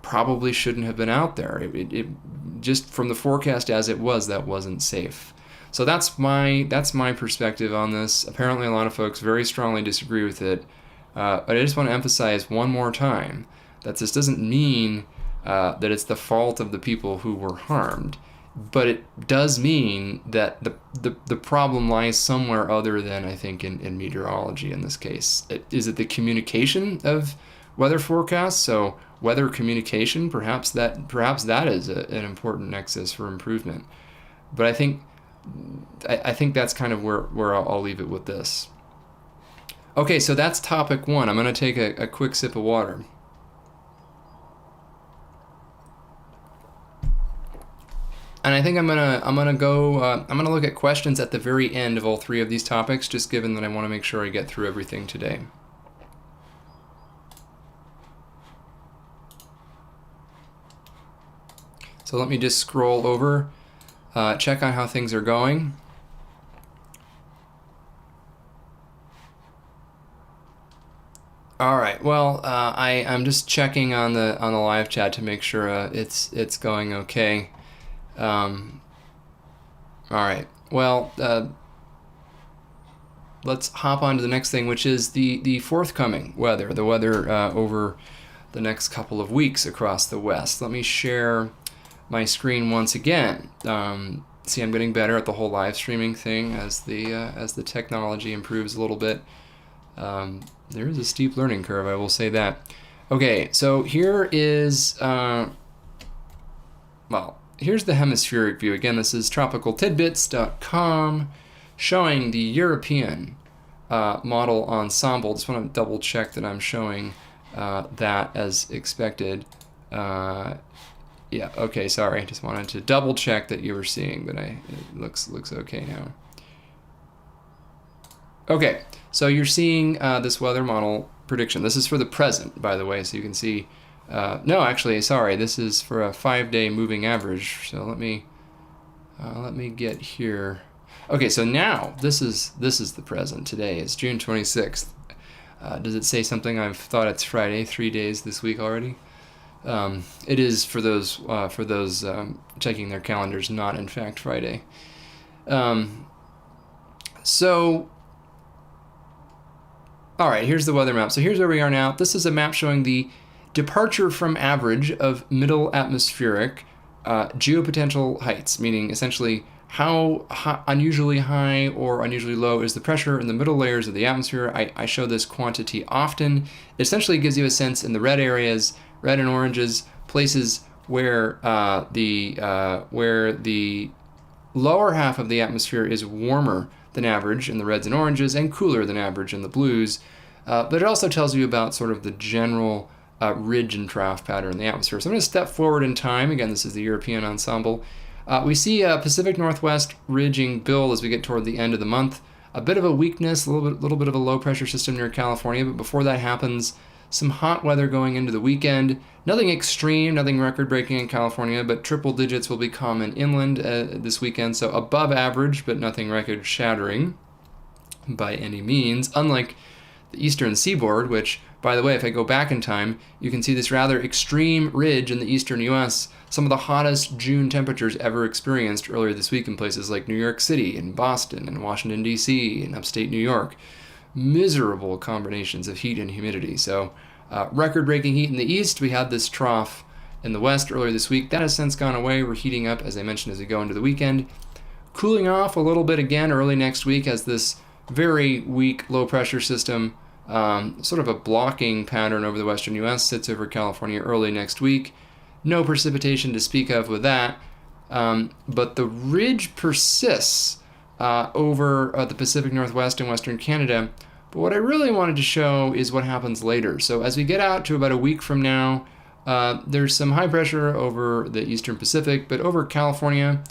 S1: probably shouldn't have been out there. It just from the forecast as it was, that wasn't safe. So that's my perspective on this. Apparently a lot of folks very strongly disagree with it. But I just want to emphasize one more time that this doesn't mean that it's the fault of the people who were harmed. But it does mean that the problem lies somewhere other than, I think, in meteorology in this case. Is it the communication of weather forecasts? So weather communication, perhaps that is an important nexus for improvement. But I think that's kind of where I'll leave it with this. Okay, so that's topic one. I'm going to take a quick sip of water. And I think I'm gonna look at questions at the very end of all three of these topics, just given that I want to make sure I get through everything today. So let me just scroll over, check on how things are going. All right. Well, I'm just checking on the live chat to make sure it's going okay. All right. Well, let's hop on to the next thing, which is the forthcoming weather, the weather over the next couple of weeks across the West. Let me share my screen once again. See, I'm getting better at the whole live streaming thing as the technology improves a little bit. There is a steep learning curve, I will say that. Okay, so here is, here's the hemispheric view. Again, this is tropicaltidbits.com showing the European model ensemble. Just want to double check that I'm showing that as expected. Yeah, okay, sorry. Just wanted to double check that you were seeing, but it looks okay now. Okay, so you're seeing this weather model prediction. This is for the present, by the way, so you can see. No, actually, sorry. This is for a 5-day moving average. So let me get here. Okay, so now this is the present. Today is June 26th. Does it say something? I've thought it's Friday. 3 days this week already. It is for those checking their calendars, not in fact Friday. So, all right, here's the weather map. So here's where we are now. This is a map showing the departure from average of middle atmospheric geopotential heights, meaning essentially how unusually high or unusually low is the pressure in the middle layers of the atmosphere. I show this quantity often. It essentially gives you a sense in the red areas, red and oranges, places where the lower half of the atmosphere is warmer than average in the reds and oranges and cooler than average in the blues. But it also tells you about sort of the general ridge and trough pattern in the atmosphere. So I'm going to step forward in time. Again, this is the European ensemble. We see a Pacific Northwest ridging build as we get toward the end of the month. A bit of a weakness, a little bit of a low pressure system near California, but before that happens, some hot weather going into the weekend. Nothing extreme, nothing record-breaking in California, but triple digits will be common inland this weekend, so above average, but nothing record-shattering by any means, unlike the eastern seaboard, which, by the way, if I go back in time, you can see this rather extreme ridge in the eastern U.S., some of the hottest June temperatures ever experienced earlier this week in places like New York City and Boston and Washington, D.C. and upstate New York. Miserable combinations of heat and humidity. So record-breaking heat in the east. We had this trough in the west earlier this week. That has since gone away. We're heating up, as I mentioned, as we go into the weekend. Cooling off a little bit again early next week as this very weak low-pressure system, sort of a blocking pattern over the western U.S., sits over California early next week. No precipitation to speak of with that, but the ridge persists over the Pacific Northwest and Western Canada. But what I really wanted to show is what happens later. So as we get out to about a week from now, there's some high pressure over the Eastern Pacific, but over California,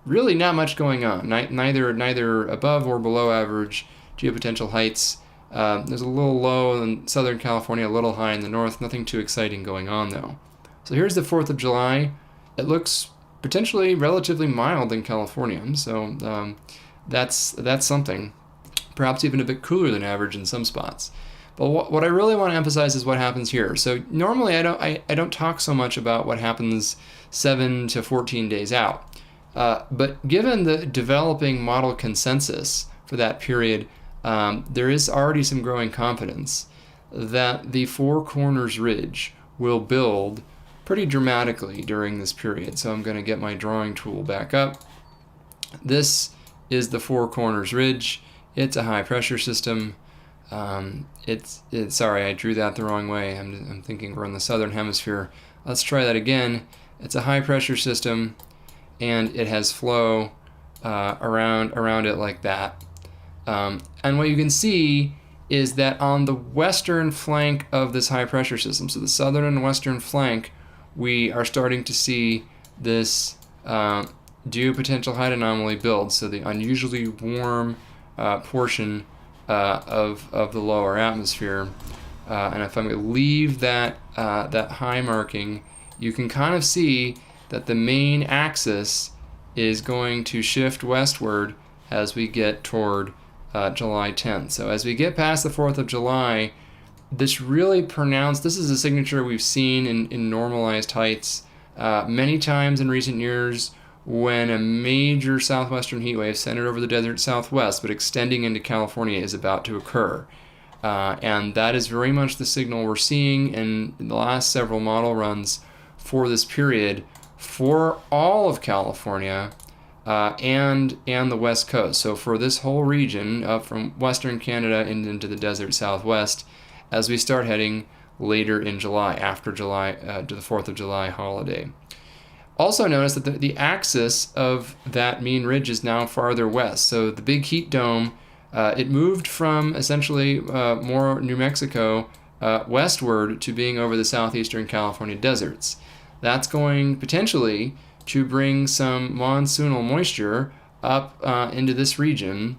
S1: really not much going on. Neither above or below average geopotential heights. There's a little low in Southern California, a little high in the north. Nothing too exciting going on though. So here's the 4th of July. It looks potentially relatively mild in California. So that's something. Perhaps even a bit cooler than average in some spots. But what I really want to emphasize is what happens here. So normally I don't talk so much about what happens 7 to 14 days out. But given the developing model consensus for that period, there is already some growing confidence that the Four Corners Ridge will build pretty dramatically during this period. So I'm going to get my drawing tool back up. This is the Four Corners Ridge. It's a high pressure system. Sorry, I drew that the wrong way. I'm thinking we're in the southern hemisphere. Let's try that again. It's a high pressure system, and it has flow around it like that. And what you can see is that on the western flank of this high pressure system, so the southern and western flank, we are starting to see this geopotential height anomaly build. So the unusually warm portion of the lower atmosphere. And if I'm going to leave that high marking, you can kind of see that the main axis is going to shift westward as we get toward July 10th. So as we get past the 4th of July, this really pronounced, this is a signature we've seen in normalized heights many times in recent years when a major southwestern heat wave centered over the desert southwest but extending into California is about to occur. And that is very much the signal we're seeing in the last several model runs for this period for all of California and the West Coast. So for this whole region up from Western Canada and into the desert southwest as we start heading later in July, after July to the 4th of July holiday. Also notice that the axis of that mean ridge is now farther west. So the big heat dome, it moved from essentially more New Mexico westward to being over the southeastern California deserts. That's going potentially to bring some monsoonal moisture up into this region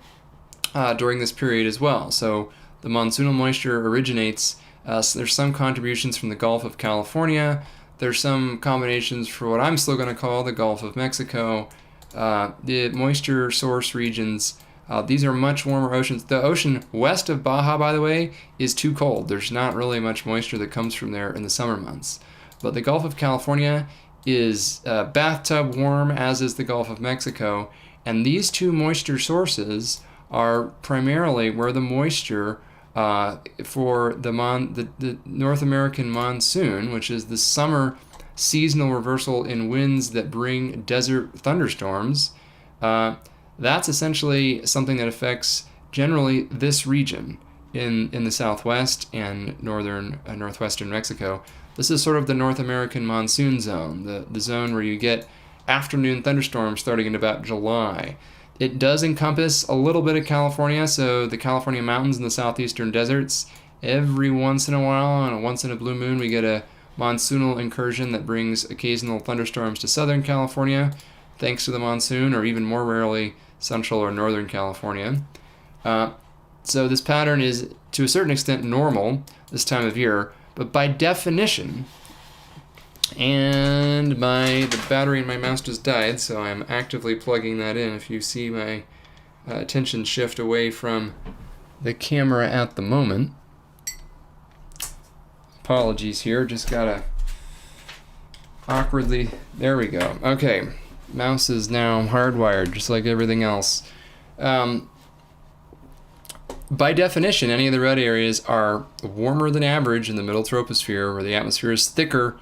S1: during this period as well. So the monsoonal moisture originates, so there's some contributions from the Gulf of California. There's some combinations for what I'm still going to call the Gulf of Mexico. The moisture source regions, these are much warmer oceans. The ocean west of Baja, by the way, is too cold. There's not really much moisture that comes from there in the summer months. but the Gulf of California is bathtub warm, as is the Gulf of Mexico. And these two moisture sources are primarily where the moisture for the North American monsoon, which is the summer seasonal reversal in winds that bring desert thunderstorms, that's essentially something that affects generally this region in the southwest and northwestern Mexico. This is sort of the North American monsoon zone, the zone where you get afternoon thunderstorms starting in about July. It does encompass a little bit of California, so the California mountains and the southeastern deserts. Every once in a while, on a once in a blue moon, we get a monsoonal incursion that brings occasional thunderstorms to Southern California, thanks to the monsoon, or even more rarely, Central or Northern California. So this pattern is, to a certain extent, normal this time of year, but by definition, and the battery in my mouse just died, so I'm actively plugging that in. If you see my attention shift away from the camera at the moment, apologies here, just gotta awkwardly, there we go. Okay, mouse is now hardwired, just like everything else. By definition, any of the red areas are warmer than average in the middle troposphere, where the atmosphere is thicker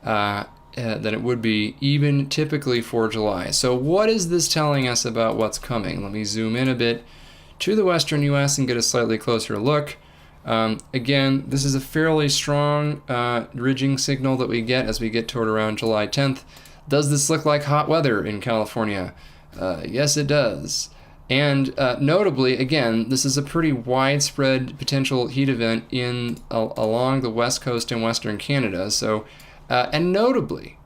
S1: than it would be even typically for July. So what is this telling us about what's coming? Let me zoom in a bit to the western U.S. and get a slightly closer look. Again, this is a fairly strong ridging signal that we get as we get toward around July 10th. Does this look like hot weather in California? Yes, it does. And notably, again, this is a pretty widespread potential heat event along the west coast and western Canada. So, and notably,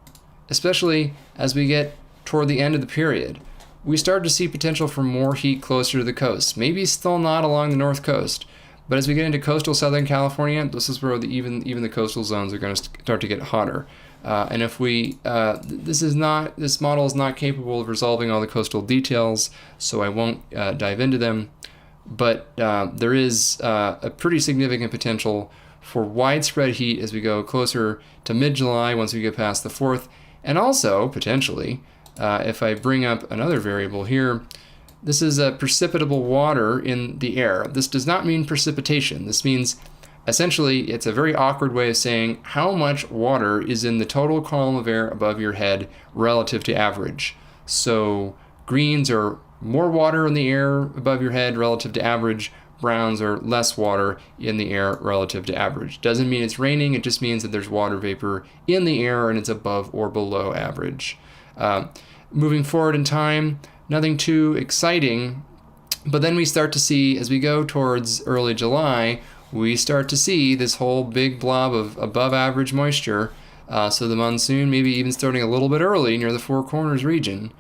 S1: especially as we get toward the end of the period, we start to see potential for more heat closer to the coast. Maybe still not along the north coast, but as we get into coastal Southern California, this is where even the coastal zones are going to start to get hotter. And if we, this model is not capable of resolving all the coastal details, so I won't dive into them. But there is a pretty significant potential for widespread heat as we go closer to mid-July once we get past the 4th. And also, potentially, if I bring up another variable here, this is precipitable water in the air. This does not mean precipitation. This means essentially, it's a very awkward way of saying how much water is in the total column of air above your head relative to average. So greens are more water in the air above your head relative to average. Browns are less water in the air relative to average. Doesn't mean it's raining, it just means that there's water vapor in the air and it's above or below average. Moving forward in time, nothing too exciting, but then we start to see, as we go towards early July, we start to see this whole big blob of above average moisture. So the monsoon maybe even starting a little bit early near the Four Corners region.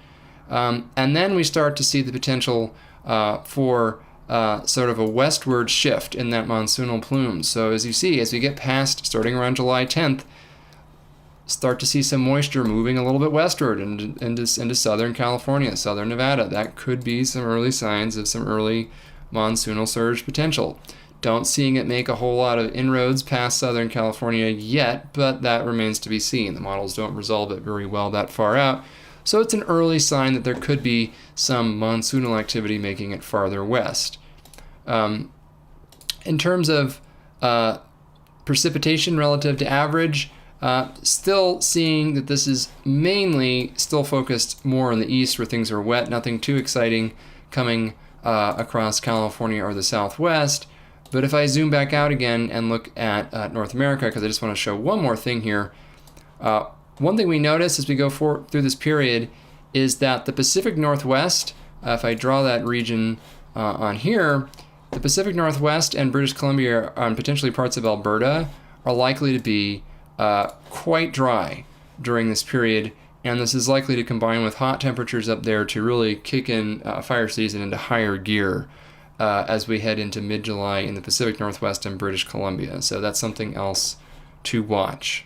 S1: And then we start to see the potential for sort of a westward shift in that monsoonal plume. So as you see, as we get past, starting around July 10th, start to see some moisture moving a little bit westward into Southern California, Southern Nevada. That could be some early signs of some early monsoonal surge potential. Don't seeing it make a whole lot of inroads past Southern California yet, but that remains to be seen. The models don't resolve it very well that far out. So it's an early sign that there could be some monsoonal activity making it farther west. In terms of precipitation relative to average, still seeing that this is mainly still focused more in the east where things are wet, nothing too exciting coming across California or the southwest. But if I zoom back out again and look at North America, because I just want to show one more thing here, one thing we notice as we go through this period is that the Pacific Northwest, if I draw that region on here, the Pacific Northwest and British Columbia and potentially parts of Alberta are likely to be quite dry during this period, and this is likely to combine with hot temperatures up there to really kick in fire season into higher gear as we head into mid-July in the Pacific Northwest and British Columbia. So that's something else to watch.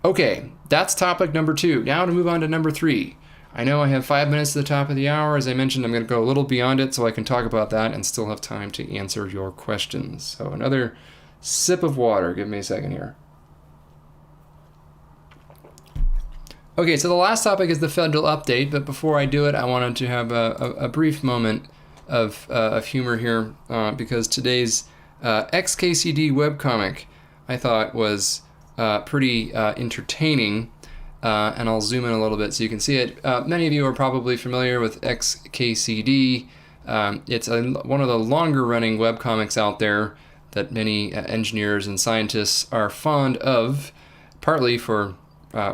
S1: Okay, that's topic number 2. Now to move on to number 3. I know I have 5 minutes to the top of the hour. As I mentioned, I'm going to go a little beyond it so I can talk about that and still have time to answer your questions. So another sip of water. Give me a second here. Okay, so the last topic is the federal update, but before I do it, I wanted to have a brief moment of humor here because today's XKCD webcomic I thought was pretty entertaining, and I'll zoom in a little bit so you can see it. Many of you are probably familiar with XKCD. It's one of the longer running webcomics out there that many engineers and scientists are fond of, partly for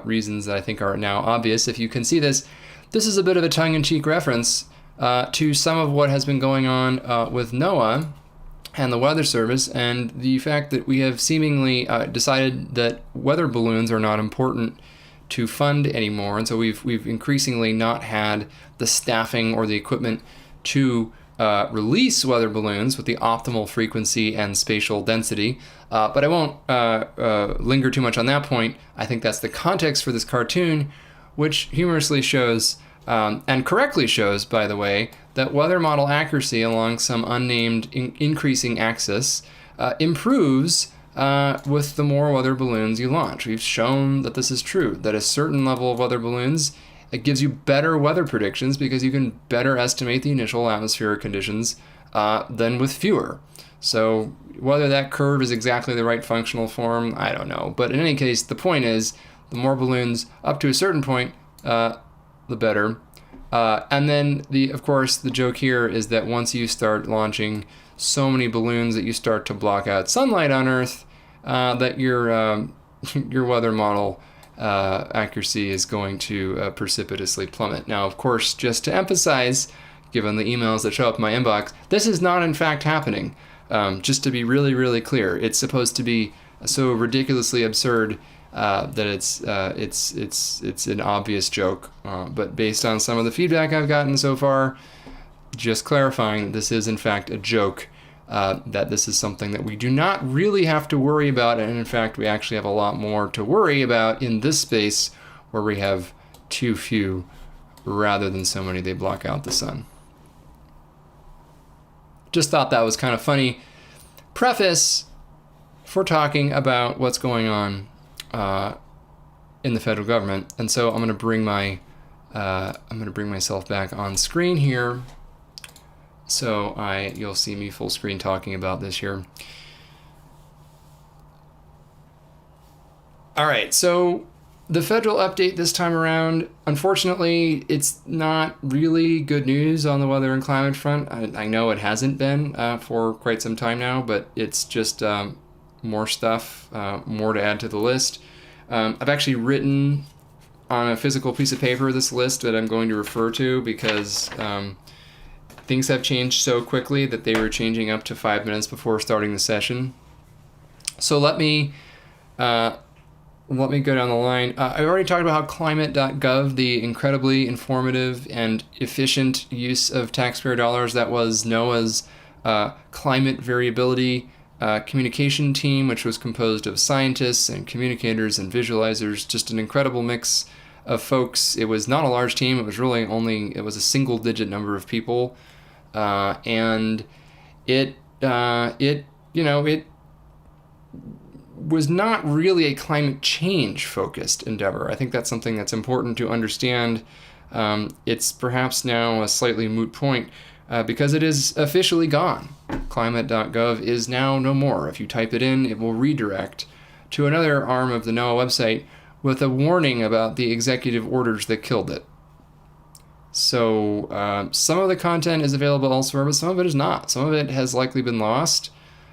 S1: reasons that I think are now obvious. If you can see this, this is a bit of a tongue-in-cheek reference to some of what has been going on with NOAA and the Weather Service, and the fact that we have seemingly decided that weather balloons are not important to fund anymore, and so we've increasingly not had the staffing or the equipment to release weather balloons with the optimal frequency and spatial density. But I won't linger too much on that point. I think that's the context for this cartoon, which humorously shows, and correctly shows, by the way, that weather model accuracy along some unnamed increasing axis improves with the more weather balloons you launch. We've shown that this is true, that a certain level of weather balloons, it gives you better weather predictions because you can better estimate the initial atmospheric conditions than with fewer. So whether that curve is exactly the right functional form, I don't know. But in any case, the point is, the more balloons up to a certain point, the better. And then, of course, the joke here is that once you start launching so many balloons that you start to block out sunlight on Earth, that your weather model accuracy is going to precipitously plummet. Now, of course, just to emphasize, given the emails that show up in my inbox, this is not in fact happening. Just to be really, really clear, it's supposed to be so ridiculously absurd that it's an obvious joke. But based on some of the feedback I've gotten so far, just clarifying, this is in fact a joke. That this is something that we do not really have to worry about, and in fact we actually have a lot more to worry about in this space where we have too few rather than so many they block out the sun. Just thought that was kind of funny preface for talking about what's going on in the federal government. And so I'm going to bring myself back on screen here. So you'll see me full screen talking about this here. All right, so the federal update this time around, unfortunately, it's not really good news on the weather and climate front. I know it hasn't been for quite some time now, but it's just more stuff, more to add to the list. I've actually written on a physical piece of paper this list that I'm going to refer to because things have changed so quickly that they were changing up to 5 minutes before starting the session. So let me go down the line. I already talked about how climate.gov, the incredibly informative and efficient use of taxpayer dollars, that was NOAA's climate variability communication team, which was composed of scientists and communicators and visualizers, just an incredible mix of folks. It was not a large team. It was really it was a single digit number of people. And it was not really a climate change focused endeavor. I think that's something that's important to understand. It's perhaps now a slightly moot point because it is officially gone. Climate.gov is now no more. If you type it in, it will redirect to another arm of the NOAA website with a warning about the executive orders that killed it. So some of the content is available elsewhere, but some of it is not. Some of it has likely been lost.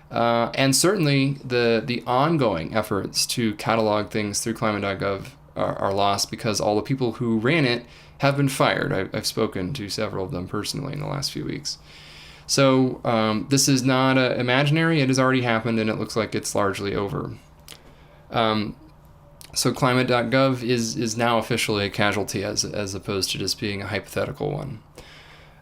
S1: And certainly the ongoing efforts to catalog things through climate.gov are lost because all the people who ran it have been fired. I've spoken to several of them personally in the last few weeks. So this is not imaginary. It has already happened, and it looks like it's largely over. So climate.gov is now officially a casualty as opposed to just being a hypothetical one.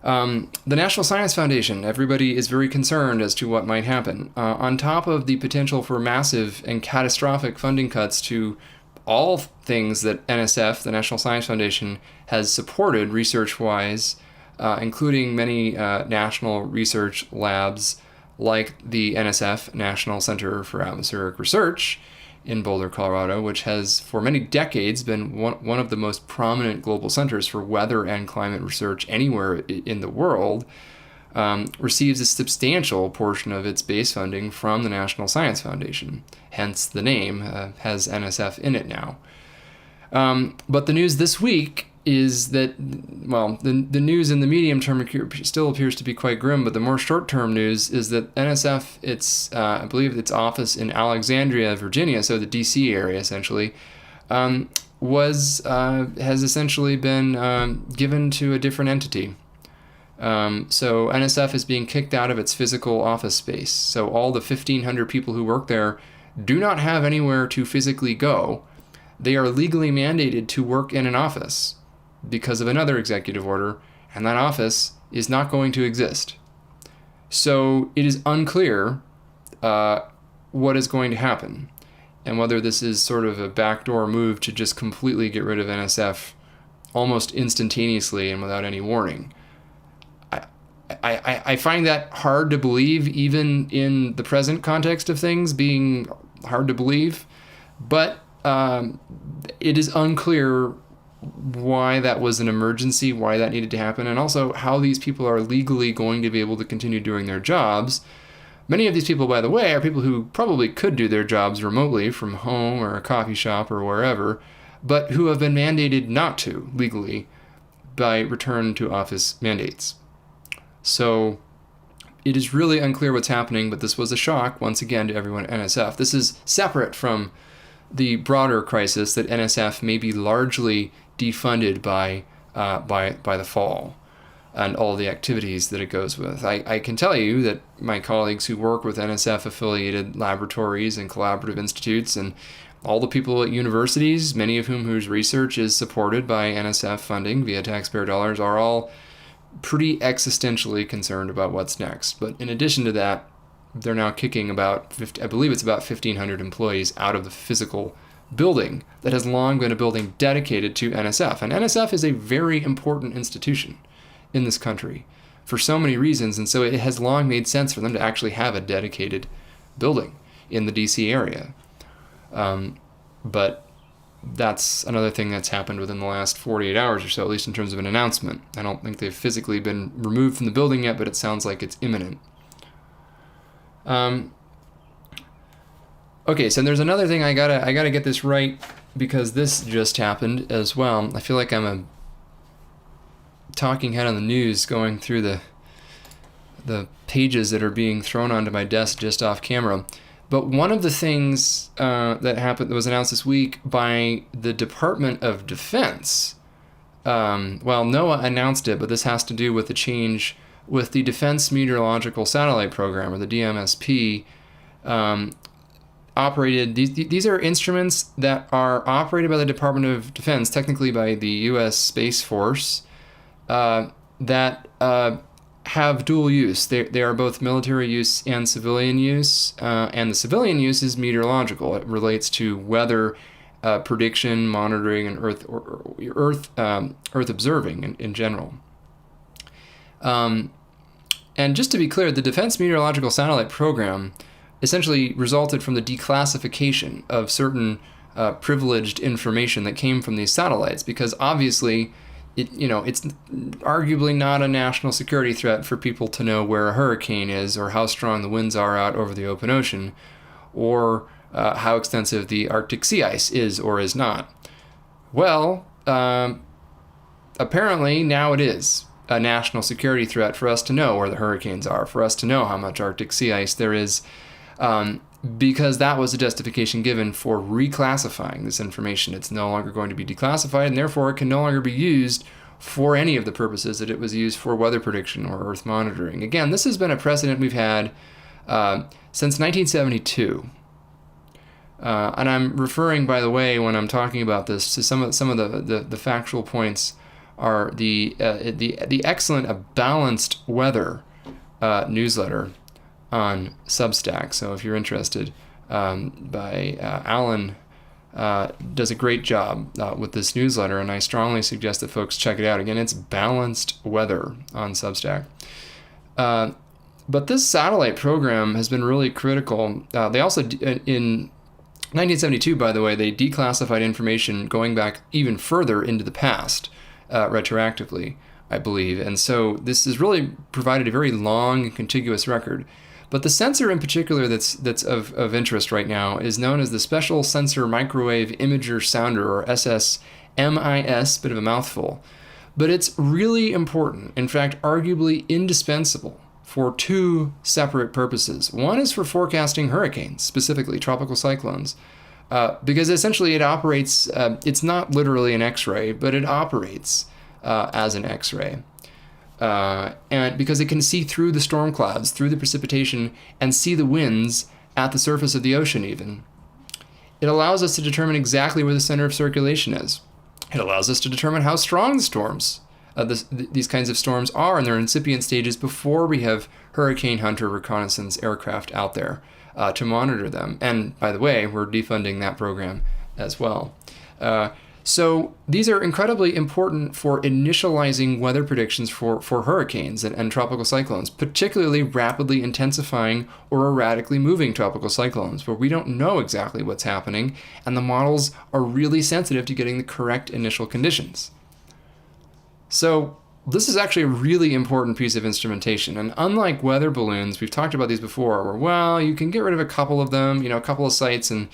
S1: The National Science Foundation, everybody is very concerned as to what might happen. On top of the potential for massive and catastrophic funding cuts to all things that NSF, the National Science Foundation, has supported research-wise, including many national research labs like the NSF, National Center for Atmospheric Research, in Boulder, Colorado, which has for many decades been one of the most prominent global centers for weather and climate research anywhere in the world, receives a substantial portion of its base funding from the National Science Foundation. Hence the name has NSF in it now. But the news this week is that, well, the news in the medium term still appears to be quite grim, but the more short-term news is that NSF, I believe its office in Alexandria, Virginia, so the D.C. area essentially, has essentially been given to a different entity. So NSF is being kicked out of its physical office space. So all the 1,500 people who work there do not have anywhere to physically go. They are legally mandated to work in an office because of another executive order, and that office is not going to exist. So it is unclear what is going to happen, and whether this is sort of a backdoor move to just completely get rid of NSF almost instantaneously and without any warning. I find that hard to believe, even in the present context of things being hard to believe, but it is unclear why that was an emergency, why that needed to happen, and also how these people are legally going to be able to continue doing their jobs. Many of these people, by the way, are people who probably could do their jobs remotely from home or a coffee shop or wherever, but who have been mandated not to legally by return to office mandates. So it is really unclear what's happening, but this was a shock, once again, to everyone at NSF. This is separate from the broader crisis that NSF may be largely defunded by the fall and all the activities that it goes with. I can tell you that my colleagues who work with NSF-affiliated laboratories and collaborative institutes and all the people at universities, many of whose research is supported by NSF funding via taxpayer dollars, are all pretty existentially concerned about what's next. But in addition to that, they're now kicking about 1,500 employees out of the physical building that has long been a building dedicated to NSF. And NSF is a very important institution in this country for so many reasons, and so it has long made sense for them to actually have a dedicated building in the DC area. But that's another thing that's happened within the last 48 hours or so, at least in terms of an announcement. I don't think they've physically been removed from the building yet, but it sounds like it's imminent. Okay, so there's another thing I gotta get this right, because this just happened as well. I feel like I'm a talking head on the news going through the pages that are being thrown onto my desk just off camera. But one of the things that was announced this week by the Department of Defense, NOAA announced it, but this has to do with the change with the Defense Meteorological Satellite Program, or the DMSP, operated. These are instruments that are operated by the Department of Defense, technically by the U.S. Space Force, that have dual use. They are both military use and civilian use, and the civilian use is meteorological. It relates to weather prediction, monitoring, and Earth observing in general. And just to be clear, the Defense Meteorological Satellite Program essentially resulted from the declassification of certain privileged information that came from these satellites, because obviously it's arguably not a national security threat for people to know where a hurricane is, or how strong the winds are out over the open ocean, or how extensive the Arctic sea ice is or is not. Well, apparently now it is a national security threat for us to know where the hurricanes are, for us to know how much Arctic sea ice there is, because that was the justification given for reclassifying this information. It's no longer going to be declassified, and therefore it can no longer be used for any of the purposes that it was used for, weather prediction or Earth monitoring. Again, this has been a precedent we've had since 1972. And I'm referring, by the way, when I'm talking about this, to some of the factual points are the excellent Balanced Weather newsletter on Substack. So if you're interested, by Alan, does a great job with this newsletter, and I strongly suggest that folks check it out. Again, it's Balanced Weather on Substack. But this satellite program has been really critical. They also, in 1972, by the way, they declassified information going back even further into the past, retroactively, I believe. And so this has really provided a very long and contiguous record. But the sensor in particular that's of interest right now is known as the Special Sensor Microwave Imager Sounder, or SSMIS, bit of a mouthful. But it's really important, in fact, arguably indispensable, for two separate purposes. One is for forecasting hurricanes, specifically tropical cyclones, because essentially it operates, it's not literally an X-ray, but it operates as an X-ray. And because it can see through the storm clouds, through the precipitation, and see the winds at the surface of the ocean even. It allows us to determine exactly where the center of circulation is. It allows us to determine how strong the storms, these kinds of storms are in their incipient stages before we have Hurricane Hunter reconnaissance aircraft out there to monitor them. And by the way, we're defunding that program as well. So these are incredibly important for initializing weather predictions for hurricanes and tropical cyclones, particularly rapidly intensifying or erratically moving tropical cyclones, where we don't know exactly what's happening, and the models are really sensitive to getting the correct initial conditions. So this is actually a really important piece of instrumentation. And unlike weather balloons, we've talked about these before, where, well, you can get rid of a couple of them, a couple of sites, and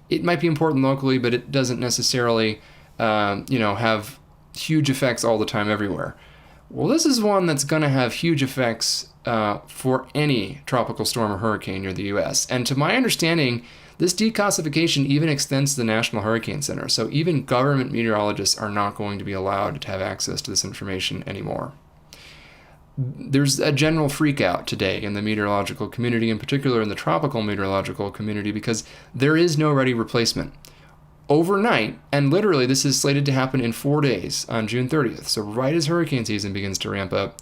S1: it might be important locally, but it doesn't necessarily have huge effects all the time everywhere. Well, this is one that's going to have huge effects for any tropical storm or hurricane near the U.S. And to my understanding, this declassification even extends to the National Hurricane Center. So even government meteorologists are not going to be allowed to have access to this information anymore. There's a general freak out today in the meteorological community, in particular in the tropical meteorological community, because there is no ready replacement. Overnight, and literally this is slated to happen in 4 days on June 30th, so right as hurricane season begins to ramp up,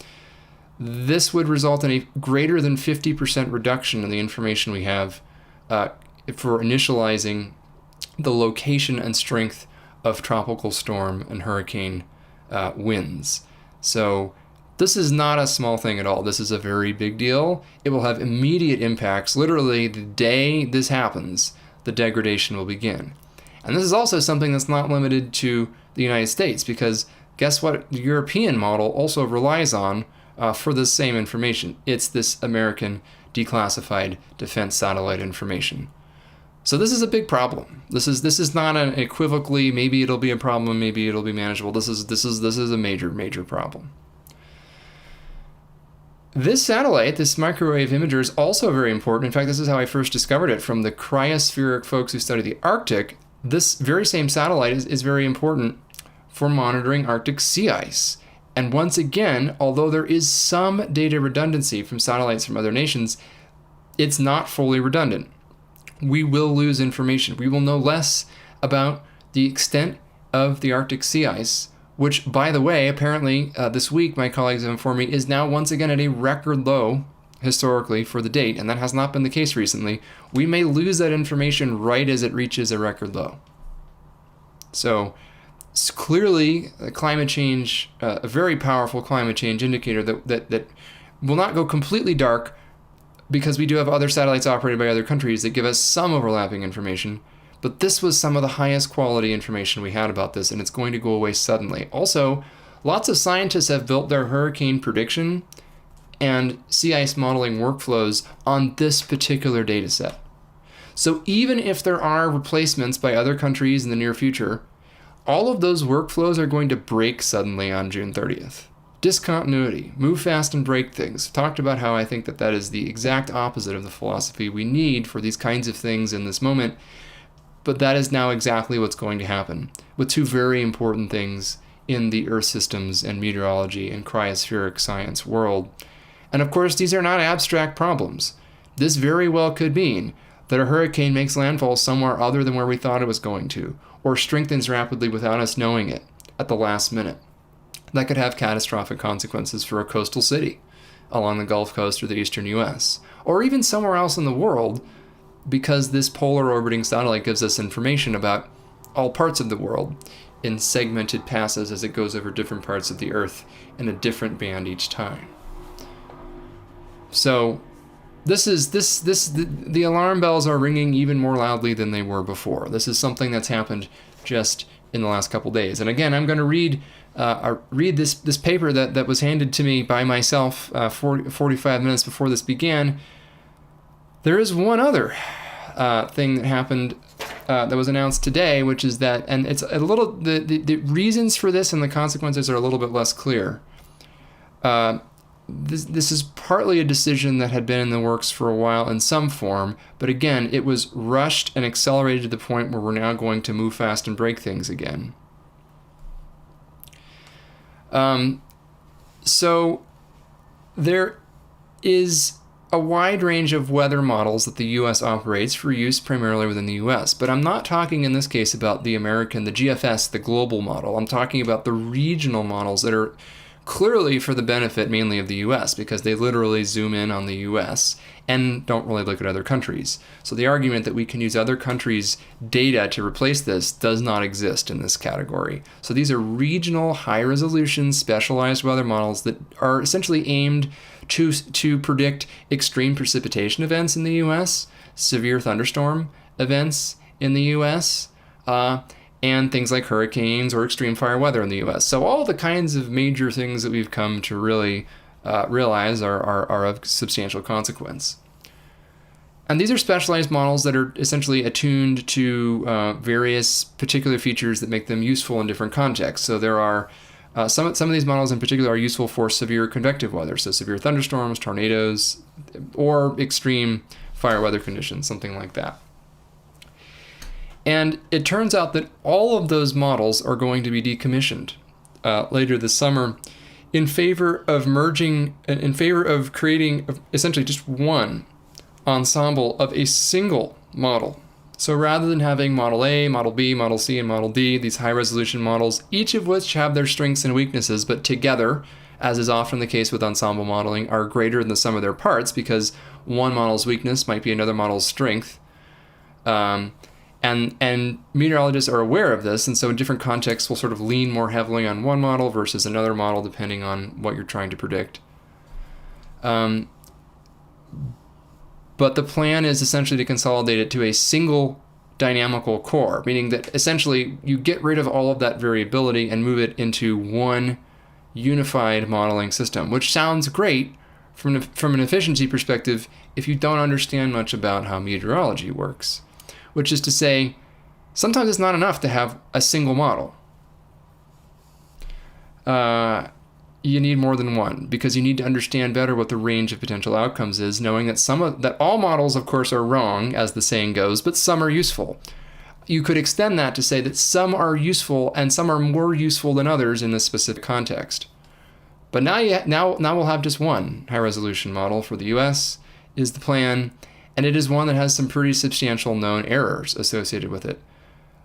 S1: this would result in a greater than 50% reduction in the information we have for initializing the location and strength of tropical storm and hurricane winds. So this is not a small thing at all. This is a very big deal. It will have immediate impacts. Literally, the day this happens, the degradation will begin. And this is also something that's not limited to the United States, because guess what the European model also relies on for the same information? It's this American declassified defense satellite information. So this is a big problem. This is not an equivocally, maybe it'll be a problem, maybe it'll be manageable. This is a major problem. This satellite, this microwave imager, is also very important. In fact, this is how I first discovered it from the cryospheric folks who study the Arctic. This very same satellite is very important for monitoring Arctic sea ice. And once again, although there is some data redundancy from satellites from other nations, it's not fully redundant. We will lose information. We will know less about the extent of the Arctic sea ice, which, by the way, apparently this week, my colleagues have informed me, is now once again at a record low historically for the date, and that has not been the case recently. We may lose that information right as it reaches a record low. So clearly, climate change, a very powerful climate change indicator that will not go completely dark, because we do have other satellites operated by other countries that give us some overlapping information. But this was some of the highest quality information we had about this, and it's going to go away suddenly. Also, lots of scientists have built their hurricane prediction and sea ice modeling workflows on this particular data set. So even if there are replacements by other countries in the near future, all of those workflows are going to break suddenly on June 30th. Discontinuity, move fast and break things. I've talked about how I think that is the exact opposite of the philosophy we need for these kinds of things in this moment, but that is now exactly what's going to happen with two very important things in the Earth systems and meteorology and cryospheric science world. And of course, these are not abstract problems. This very well could mean that a hurricane makes landfall somewhere other than where we thought it was going to, or strengthens rapidly without us knowing it at the last minute. That could have catastrophic consequences for a coastal city along the Gulf Coast or the eastern US, or even somewhere else in the world, because this polar orbiting satellite gives us information about all parts of the world in segmented passes as it goes over different parts of the Earth in a different band each time. So the alarm bells are ringing even more loudly than they were before. This is something that's happened just in the last couple days. And again, I'm going to read this paper that was handed to me by myself 45 minutes before this began. There is one other thing that happened that was announced today, which is that, and it's a little, the reasons for this and the consequences are a little bit less clear. This is partly a decision that had been in the works for a while in some form, but again, it was rushed and accelerated to the point where we're now going to move fast and break things again. So there is a wide range of weather models that the U.S. operates for use primarily within the U.S., but I'm not talking in this case about the American, the GFS, the global model. I'm talking about the regional models that are clearly for the benefit mainly of the U.S. because they literally zoom in on the U.S. and don't really look at other countries. So the argument that we can use other countries' data to replace this does not exist in this category. So these are regional, high-resolution, specialized weather models that are essentially aimed to predict extreme precipitation events in the U.S., severe thunderstorm events in the U.S., and things like hurricanes or extreme fire weather in the U.S. So all the kinds of major things that we've come to really realize are of substantial consequence. And these are specialized models that are essentially attuned to various particular features that make them useful in different contexts. So there are some of these models in particular are useful for severe convective weather, so severe thunderstorms, tornadoes, or extreme fire weather conditions, something like that. And it turns out that all of those models are going to be decommissioned later this summer in favor of creating essentially just one ensemble of a single model. So rather than having Model A, Model B, Model C, and Model D, these high-resolution models, each of which have their strengths and weaknesses, but together, as is often the case with ensemble modeling, are greater than the sum of their parts because one model's weakness might be another model's strength. And meteorologists are aware of this, and so in different contexts will sort of lean more heavily on one model versus another model depending on what you're trying to predict. But the plan is essentially to consolidate it to a single dynamical core, meaning that essentially you get rid of all of that variability and move it into one unified modeling system, which sounds great from an efficiency perspective if you don't understand much about how meteorology works. Which is to say, sometimes it's not enough to have a single model. You need more than one because you need to understand better what the range of potential outcomes is, knowing that that all models, of course, are wrong, as the saying goes, but some are useful. You could extend that to say that some are useful and some are more useful than others in this specific context. But now we'll have just one high-resolution model for the U.S. is the plan. And it is one that has some pretty substantial known errors associated with it.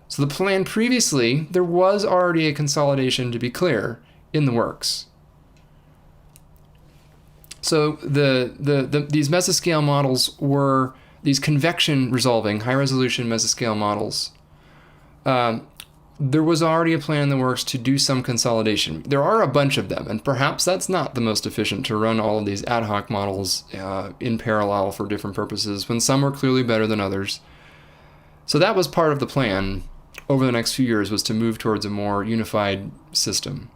S1: So the plan previously, there was already a consolidation, to be clear, in the works. So these mesoscale models were these convection resolving, high-resolution mesoscale models. There was already a plan in the works to do some consolidation. There are a bunch of them, and perhaps that's not the most efficient to run all of these ad hoc models in parallel for different purposes, when some are clearly better than others. So that was part of the plan over the next few years, was to move towards a more unified system.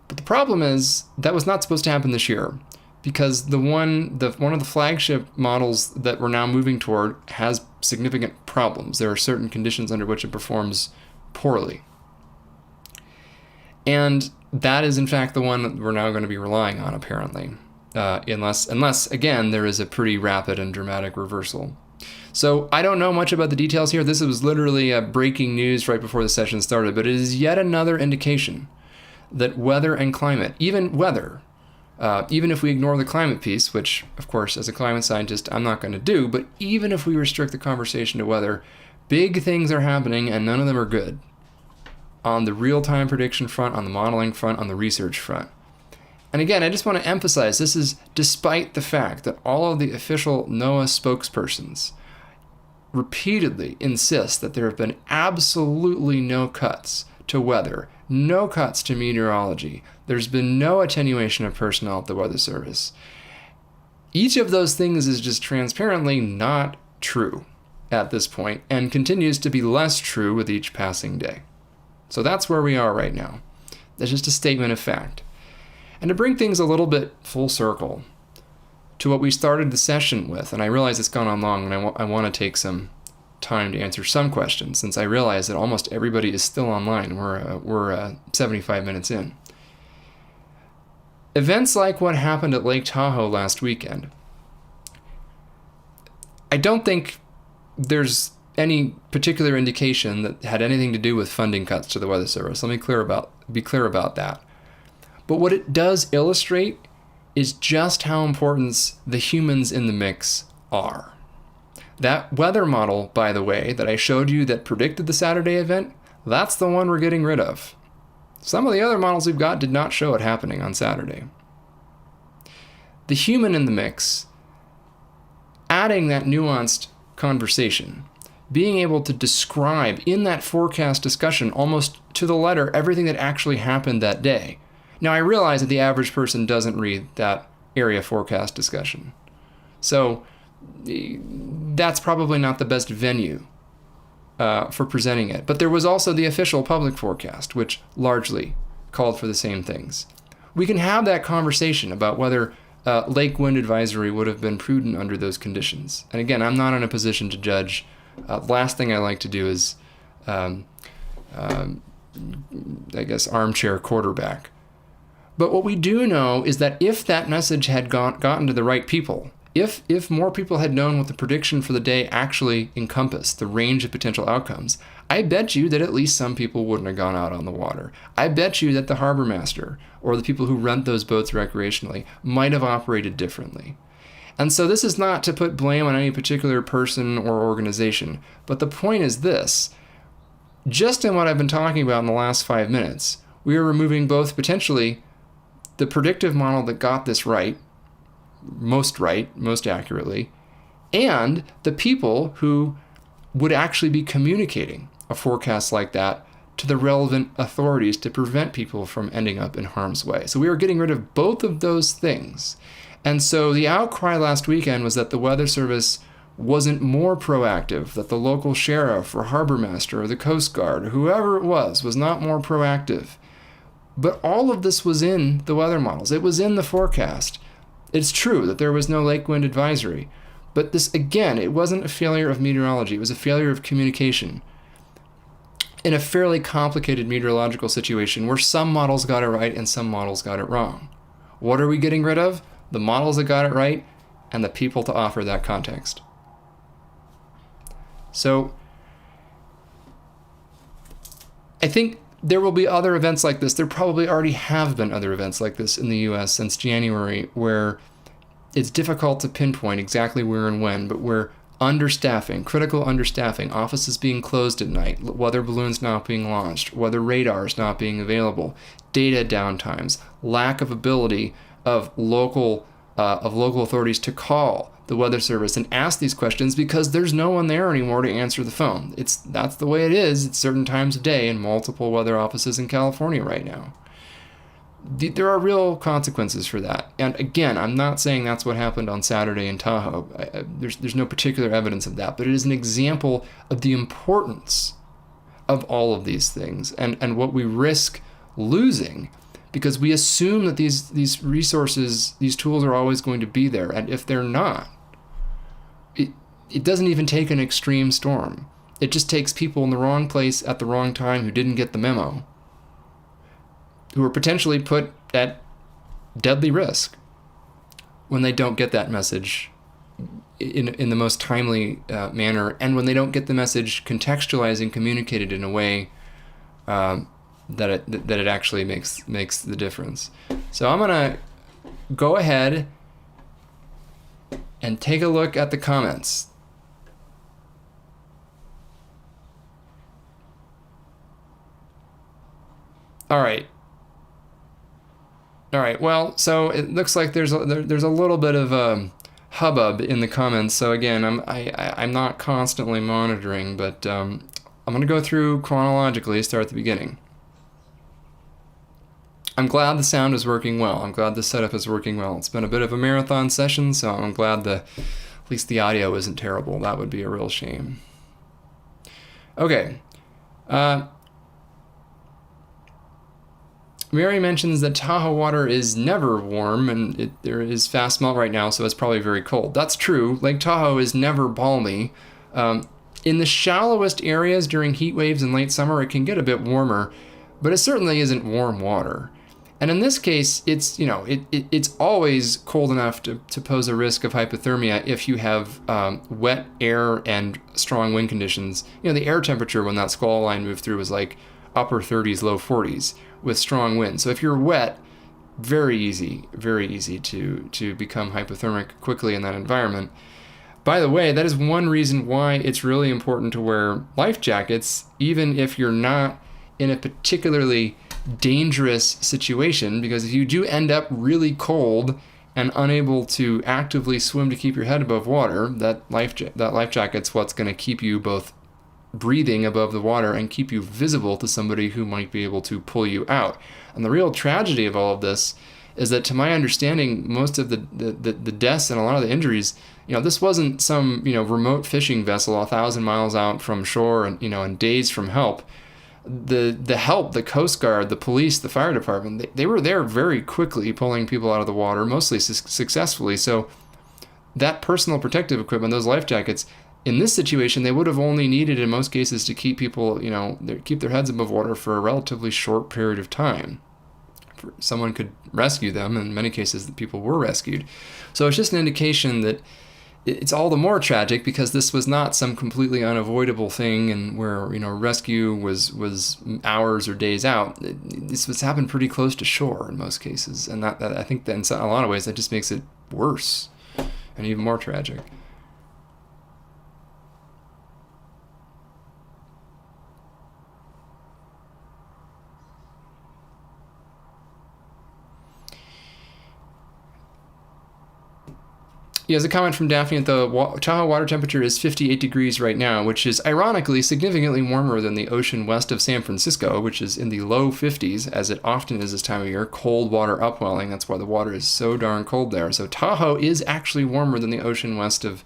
S1: But the problem is that was not supposed to happen this year, because one of the flagship models that we're now moving toward has significant problems. There are certain conditions under which it performs poorly. And that is in fact the one that we're now going to be relying on, apparently, unless again there is a pretty rapid and dramatic reversal. So I don't know much about the details here. This was literally breaking news right before the session started, but it is yet another indication that weather and climate, even weather, even if we ignore the climate piece, which of course as a climate scientist I'm not going to do, but even if we restrict the conversation to weather, big things are happening and none of them are good. On the real-time prediction front, on the modeling front, on the research front. And again, I just want to emphasize this is despite the fact that all of the official NOAA spokespersons repeatedly insist that there have been absolutely no cuts to weather, no cuts to meteorology. There's been no attenuation of personnel at the Weather Service. Each of those things is just transparently not true at this point and continues to be less true with each passing day. So that's where we are right now. That's just a statement of fact. And to bring things a little bit full circle to what we started the session with, and I realize it's gone on long, and I want to take some time to answer some questions, since I realize that almost everybody is still online. We're 75 minutes in. Events like what happened at Lake Tahoe last weekend, I don't think there's any particular indication that had anything to do with funding cuts to the Weather Service. Let me be clear about that. But what it does illustrate is just how important the humans in the mix are. That weather model, by the way, that I showed you that predicted the Saturday event, that's the one we're getting rid of. Some of the other models we've got did not show it happening on Saturday. The human in the mix, adding that nuanced conversation, being able to describe in that forecast discussion almost to the letter everything that actually happened that day. Now, I realize that the average person doesn't read that area forecast discussion. So that's probably not the best venue for presenting it. But there was also the official public forecast, which largely called for the same things. We can have that conversation about whether lake wind advisory would have been prudent under those conditions. And again, I'm not in a position to judge. Last thing I like to do is, I guess, armchair quarterback. But what we do know is that if that message had gotten to the right people, if more people had known what the prediction for the day actually encompassed, the range of potential outcomes, I bet you that at least some people wouldn't have gone out on the water. I bet you that the harbor master or the people who rent those boats recreationally might have operated differently. And so this is not to put blame on any particular person or organization, but the point is this. Just in what I've been talking about in the last 5 minutes, we are removing both potentially the predictive model that got this right, most accurately, and the people who would actually be communicating a forecast like that to the relevant authorities to prevent people from ending up in harm's way. So we are getting rid of both of those things. And so the outcry last weekend was that the Weather Service wasn't more proactive, that the local sheriff or harbor master or the Coast Guard or whoever it was not more proactive. But all of this was in the weather models. It was in the forecast. It's true that there was no lake wind advisory. But this, again, it wasn't a failure of meteorology. It was a failure of communication in a fairly complicated meteorological situation where some models got it right and some models got it wrong. What are we getting rid of? The models that got it right and the people to offer that context. So I think there will be other events like this. There probably already have been other events like this in the U.S. since January where it's difficult to pinpoint exactly where and when, but where understaffing, critical understaffing, offices being closed at night, weather balloons not being launched, weather radars not being available, data downtimes, lack of ability of local authorities to call the Weather Service and ask these questions because there's no one there anymore to answer the phone. That's the way it is at certain times of day in multiple weather offices in California right now. There are real consequences for that. And again, I'm not saying that's what happened on Saturday in Tahoe. There's no particular evidence of that, but it is an example of the importance of all of these things and what we risk losing because we assume that these resources, these tools are always going to be there. And if they're not, it doesn't even take an extreme storm. It just takes people in the wrong place at the wrong time who didn't get the memo, who are potentially put at deadly risk when they don't get that message in the most timely manner, and when they don't get the message contextualized and communicated in a way that it actually makes the difference. So I'm gonna go ahead and take a look at the comments. All right. Well, so it looks like there's a little bit of hubbub in the comments. So again, I'm not constantly monitoring, but I'm going to go through chronologically, start at the beginning. I'm glad the sound is working well. I'm glad the setup is working well. It's been a bit of a marathon session, so I'm glad at least the audio isn't terrible. That would be a real shame. Okay. Mary mentions that Tahoe water is never warm, and there is fast melt right now, so it's probably very cold. That's true. Lake Tahoe is never balmy. In the shallowest areas during heat waves in late summer, it can get a bit warmer, but it certainly isn't warm water. And in this case, it's it's always cold enough to pose a risk of hypothermia if you have wet air and strong wind conditions. The air temperature when that squall line moved through was like upper 30s, low 40s with strong wind. So if you're wet, very easy to become hypothermic quickly in that environment. By the way, that is one reason why it's really important to wear life jackets, even if you're not in a particularly dangerous situation, because if you do end up really cold and unable to actively swim to keep your head above water, that life jacket's what's going to keep you both breathing above the water and keep you visible to somebody who might be able to pull you out. And the real tragedy of all of this is that, to my understanding, most of the deaths and a lot of the injuries, this wasn't some remote fishing vessel 1,000 miles out from shore and days from help. The help, the Coast Guard, the police, the fire department, they were there very quickly pulling people out of the water, mostly successfully. So that personal protective equipment, those life jackets, in this situation, they would have only needed in most cases to keep people, keep their heads above water for a relatively short period of time. Someone could rescue them. In many cases, the people were rescued. So it's just an indication that it's all the more tragic because this was not some completely unavoidable thing and where rescue was hours or days out. This was happened pretty close to shore in most cases, and that I think that in a lot of ways that just makes it worse and even more tragic. Yeah, as a comment from Daphne, the Tahoe water temperature is 58 degrees right now, which is ironically significantly warmer than the ocean west of San Francisco, which is in the low 50s, as it often is this time of year. Cold water upwelling, that's why the water is so darn cold there. So Tahoe is actually warmer than the ocean west of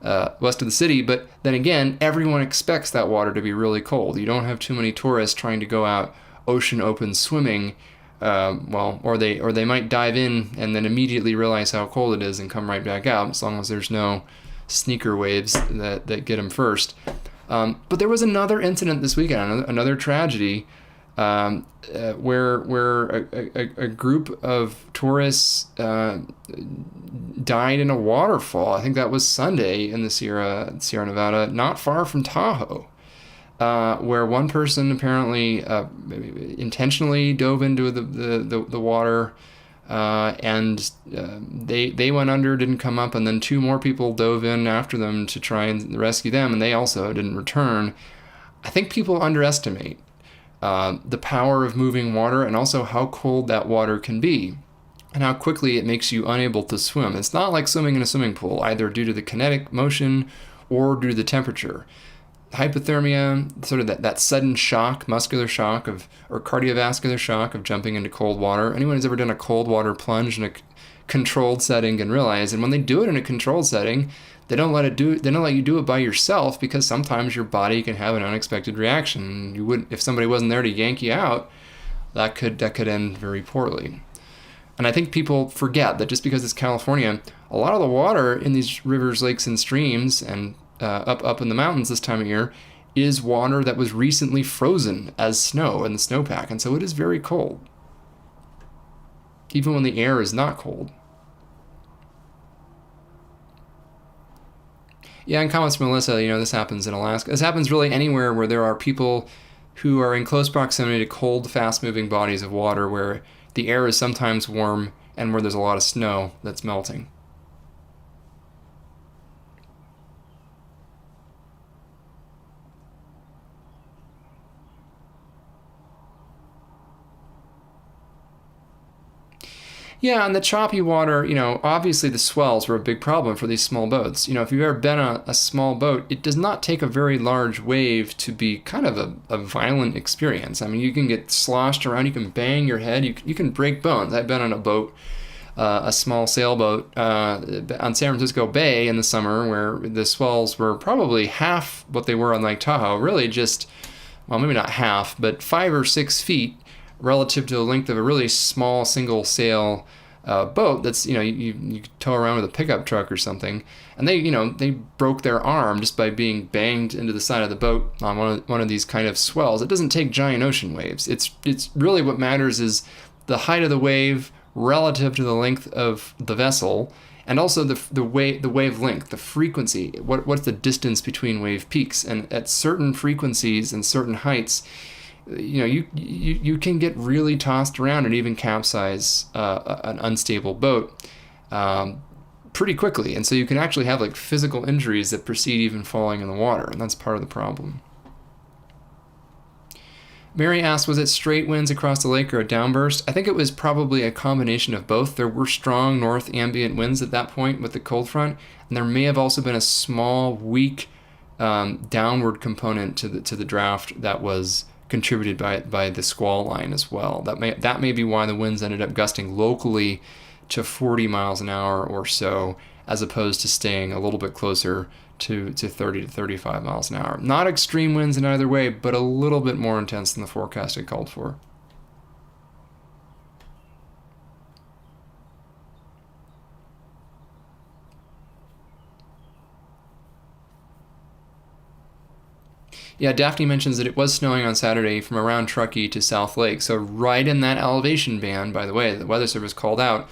S1: the city, but then again, everyone expects that water to be really cold. You don't have too many tourists trying to go out ocean open swimming. Or they might dive in and then immediately realize how cold it is and come right back out, as long as there's no sneaker waves that get them first. But there was another incident this weekend, another tragedy, where a group of tourists died in a waterfall. I think that was Sunday in the Sierra Nevada, not far from Tahoe. Where one person apparently intentionally dove into the water, and they went under, didn't come up, and then two more people dove in after them to try and rescue them, and they also didn't return. I think people underestimate the power of moving water and also how cold that water can be and how quickly it makes you unable to swim. It's not like swimming in a swimming pool, either due to the kinetic motion or due to the temperature. Hypothermia, sort of that sudden shock, muscular shock or cardiovascular shock of jumping into cold water. Anyone who's ever done a cold water plunge in a controlled setting can realize, and when they do it in a controlled setting, they don't let you do it by yourself, because sometimes your body can have an unexpected reaction. You wouldn't, if somebody wasn't there to yank you out, that could end very poorly. And I think people forget that just because it's California, a lot of the water in these rivers, lakes, and streams, and up in the mountains this time of year, is water that was recently frozen as snow in the snowpack, and so it is very cold, even when the air is not cold. Yeah, and comments from Melissa, this happens in Alaska. This happens really anywhere where there are people who are in close proximity to cold, fast-moving bodies of water where the air is sometimes warm and where there's a lot of snow that's melting. Yeah, and the choppy water, obviously the swells were a big problem for these small boats. If you've ever been on a small boat, it does not take a very large wave to be kind of a violent experience. I mean, you can get sloshed around, you can bang your head, you can break bones. I've been on a boat, a small sailboat on San Francisco Bay in the summer where the swells were probably half what they were on Lake Tahoe, really just, well, maybe not half, but 5 or 6 feet relative to the length of a really small single sail boat that's you tow around with a pickup truck or something, and they broke their arm just by being banged into the side of the boat on one of these kind of swells. It doesn't take giant ocean waves. It's really what matters is the height of the wave relative to the length of the vessel, and also the wavelength, the frequency. What's the distance between wave peaks? And at certain frequencies and certain heights, you can get really tossed around and even capsize an unstable boat pretty quickly. And so you can actually have like physical injuries that precede even falling in the water, and that's part of the problem. Mary asked, was it straight winds across the lake or a downburst? I think it was probably a combination of both. There were strong north ambient winds at that point with the cold front, and there may have also been a small, weak downward component to the draft that was contributed by the squall line as well. That may be why the winds ended up gusting locally to 40 miles an hour or so, as opposed to staying a little bit closer to 30 to 35 miles an hour. Not extreme winds in either way, but a little bit more intense than the forecast had called for. Yeah, Daphne mentions that it was snowing on Saturday from around Truckee to South Lake. So right in that elevation band, by the way, the Weather Service called out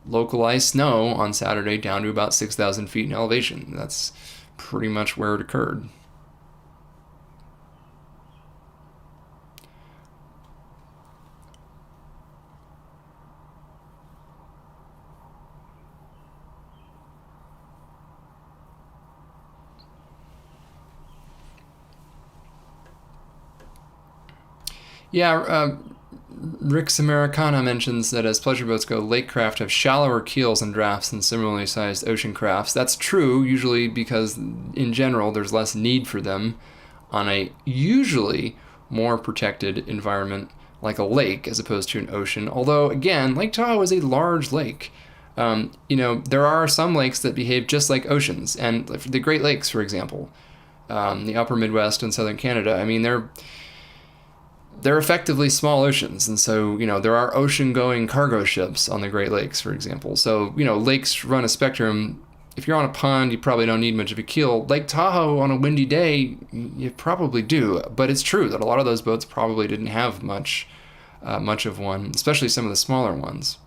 S1: localized snow on Saturday down to about 6,000 feet in elevation. That's pretty much where it occurred. Yeah, Rick's Americana mentions that as pleasure boats go, lake craft have shallower keels and drafts than similarly sized ocean crafts. That's true, usually because in general there's less need for them on a usually more protected environment like a lake as opposed to an ocean. Although, again, Lake Tahoe is a large lake. There are some lakes that behave just like oceans, and the Great Lakes, for example, the upper Midwest and southern Canada, I mean, they're effectively small oceans, and so there are ocean-going cargo ships on the Great Lakes, for example. So lakes run a spectrum. If you're on a pond, you probably don't need much of a keel. Lake Tahoe on a windy day, you probably do. But it's true that a lot of those boats probably didn't have much of one, especially some of the smaller ones.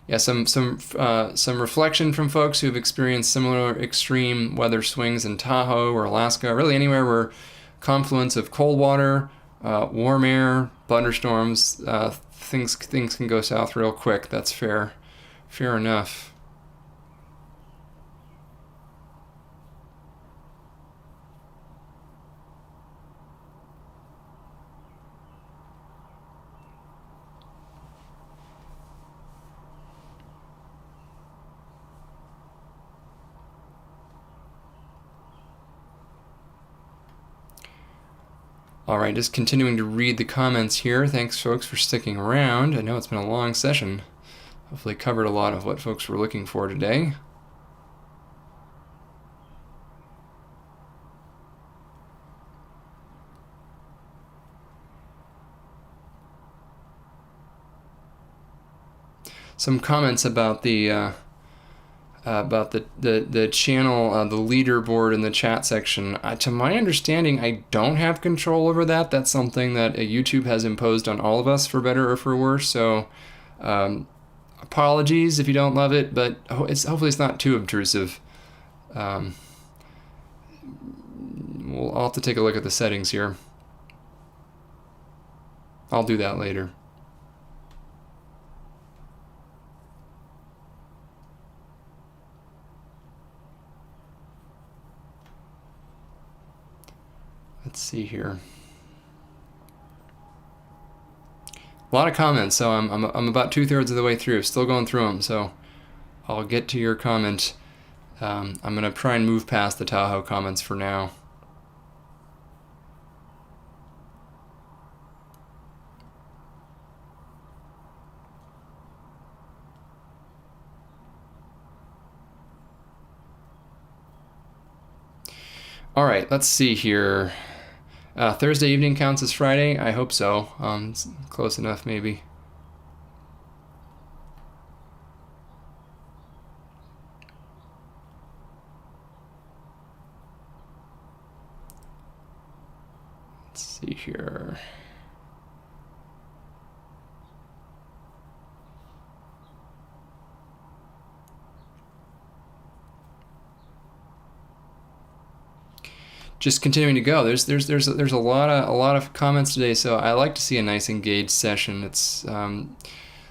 S1: Yeah, some reflection from folks who've experienced similar extreme weather swings in Tahoe or Alaska, really anywhere where confluence of cold water, warm air, thunderstorms, things can go south real quick. That's fair enough. All right, just continuing to read the comments here. Thanks, folks, for sticking around. I know it's been a long session. Hopefully covered a lot of what folks were looking for today. Some comments about the channel, the leaderboard in the chat section. To my understanding, I don't have control over that. That's something that YouTube has imposed on all of us, for better or for worse. So apologies if you don't love it, but hopefully it's not too obtrusive. I'll have to take a look at the settings here. I'll do that later. Let's see here. A lot of comments, so I'm about 2/3 of the way through. Still going through them, so I'll get to your comment. I'm gonna try and move past the Tahoe comments for now. All right, let's see here. Thursday evening counts as Friday? I hope so. It's close enough, maybe. Let's see here. Just continuing to go. There's a lot of comments today, so I like to see a nice engaged session. It's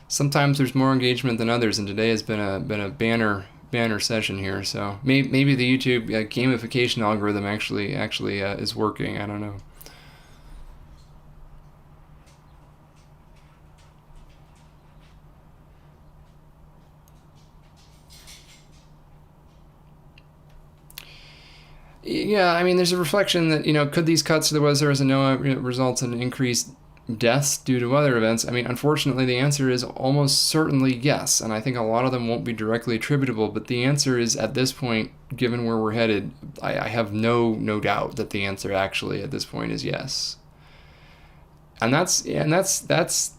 S1: sometimes there's more engagement than others, and today has been a banner session here. So maybe the YouTube gamification algorithm actually is working. I don't know. Yeah, I mean, there's a reflection that, could these cuts to the weather as a NOAA result in increased deaths due to weather events? I mean, unfortunately, the answer is almost certainly yes, and I think a lot of them won't be directly attributable, but the answer is, at this point, given where we're headed, I have no doubt that the answer actually at this point is yes. And that's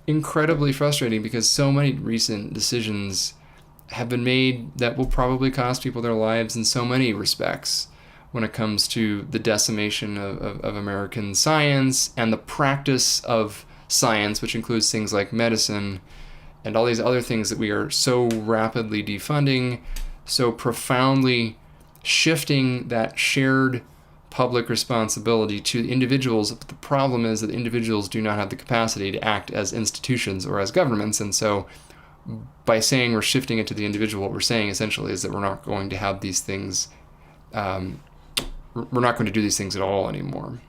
S1: incredibly frustrating because so many recent decisions have been made that will probably cost people their lives in so many respects when it comes to the decimation of American science and the practice of science, which includes things like medicine and all these other things that we are so rapidly defunding, so profoundly shifting that shared public responsibility to individuals. But the problem is that individuals do not have the capacity to act as institutions or as governments, and so by saying we're shifting it to the individual, what we're saying essentially is that we're not going to have these things, we're not going to do these things at all anymore.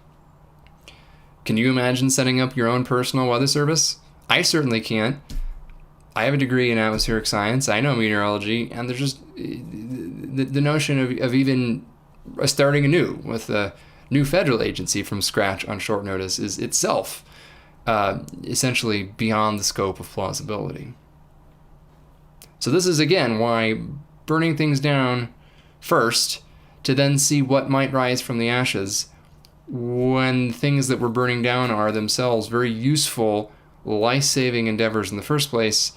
S1: Can you imagine setting up your own personal weather service? I certainly can't. I have a degree in atmospheric science, I know meteorology, and there's just the notion of even starting anew with a new federal agency from scratch on short notice is itself essentially beyond the scope of plausibility. So this is, again, why burning things down first to then see what might rise from the ashes when things that we're burning down are themselves very useful, life-saving endeavors in the first place,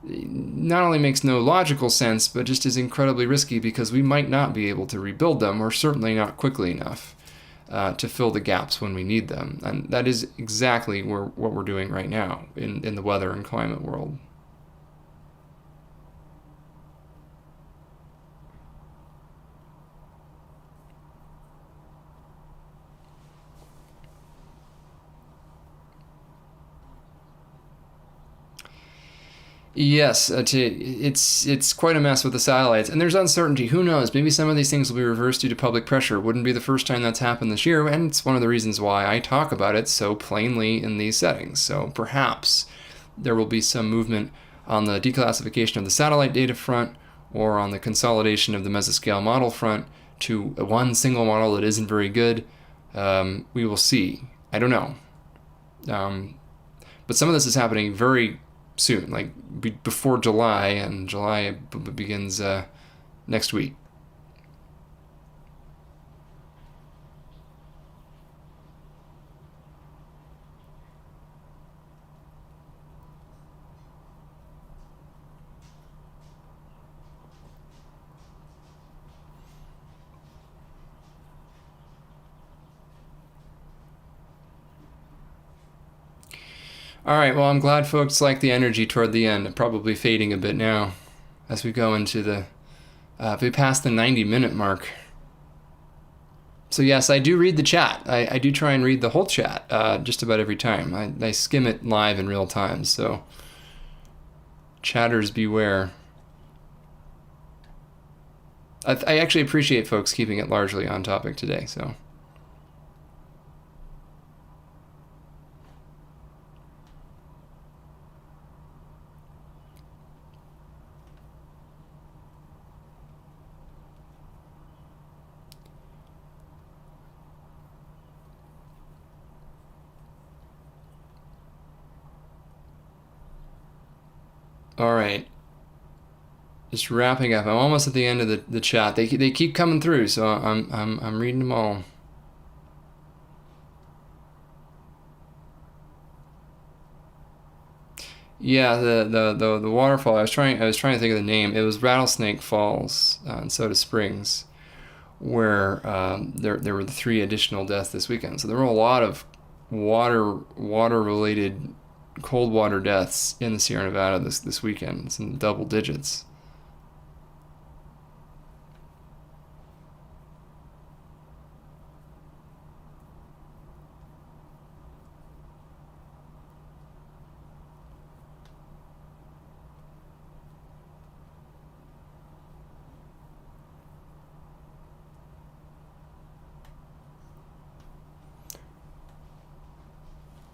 S1: not only makes no logical sense, but just is incredibly risky because we might not be able to rebuild them, or certainly not quickly enough to fill the gaps when we need them. And that is exactly what we're doing right now in the weather and climate world. Yes, it's quite a mess with the satellites, and there's uncertainty. Who knows? Maybe some of these things will be reversed due to public pressure. Wouldn't be the first time that's happened this year, and it's one of the reasons why I talk about it so plainly in these settings. So perhaps there will be some movement on the declassification of the satellite data front, or on the consolidation of the mesoscale model front to one single model that isn't very good. We will see. I don't know. But some of this is happening very soon, like before July, and July begins next week. All right, well, I'm glad folks like the energy toward the end. Probably fading a bit now as we go into the, we pass the 90-minute mark. So yes, I do read the chat. I do try and read the whole chat just about every time. I skim it live in real time, so chatters beware. I actually appreciate folks keeping it largely on topic today, so. All right. Just wrapping up. I'm almost at the end of the chat. They keep coming through, so I'm reading them all. Yeah, the waterfall. I was trying to think of the name. It was Rattlesnake Falls in Soda Springs, where there were the 3 additional deaths this weekend. So there were a lot of water related cold water deaths in the Sierra Nevada this weekend. It's in double digits.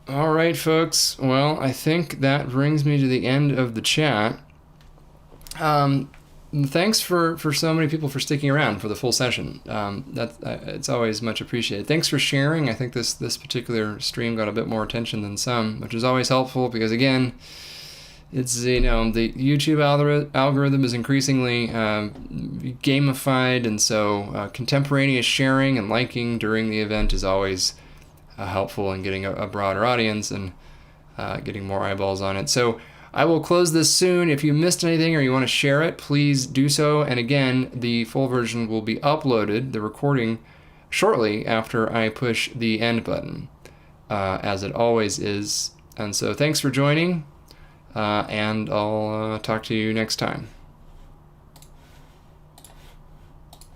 S1: All right, folks. Well, I think that brings me to the end of the chat. Thanks for so many people for sticking around for the full session. It's always much appreciated. Thanks for sharing. I think this particular stream got a bit more attention than some, which is always helpful because again, it's the YouTube algorithm is increasingly gamified, and so contemporaneous sharing and liking during the event is always helpful in getting a broader audience and getting more eyeballs on it. So I will close this soon. If you missed anything or you want to share it, please do so. And again, the full version will be uploaded, the recording, shortly after I push the end button, as it always is. And so thanks for joining, and I'll talk to you next time.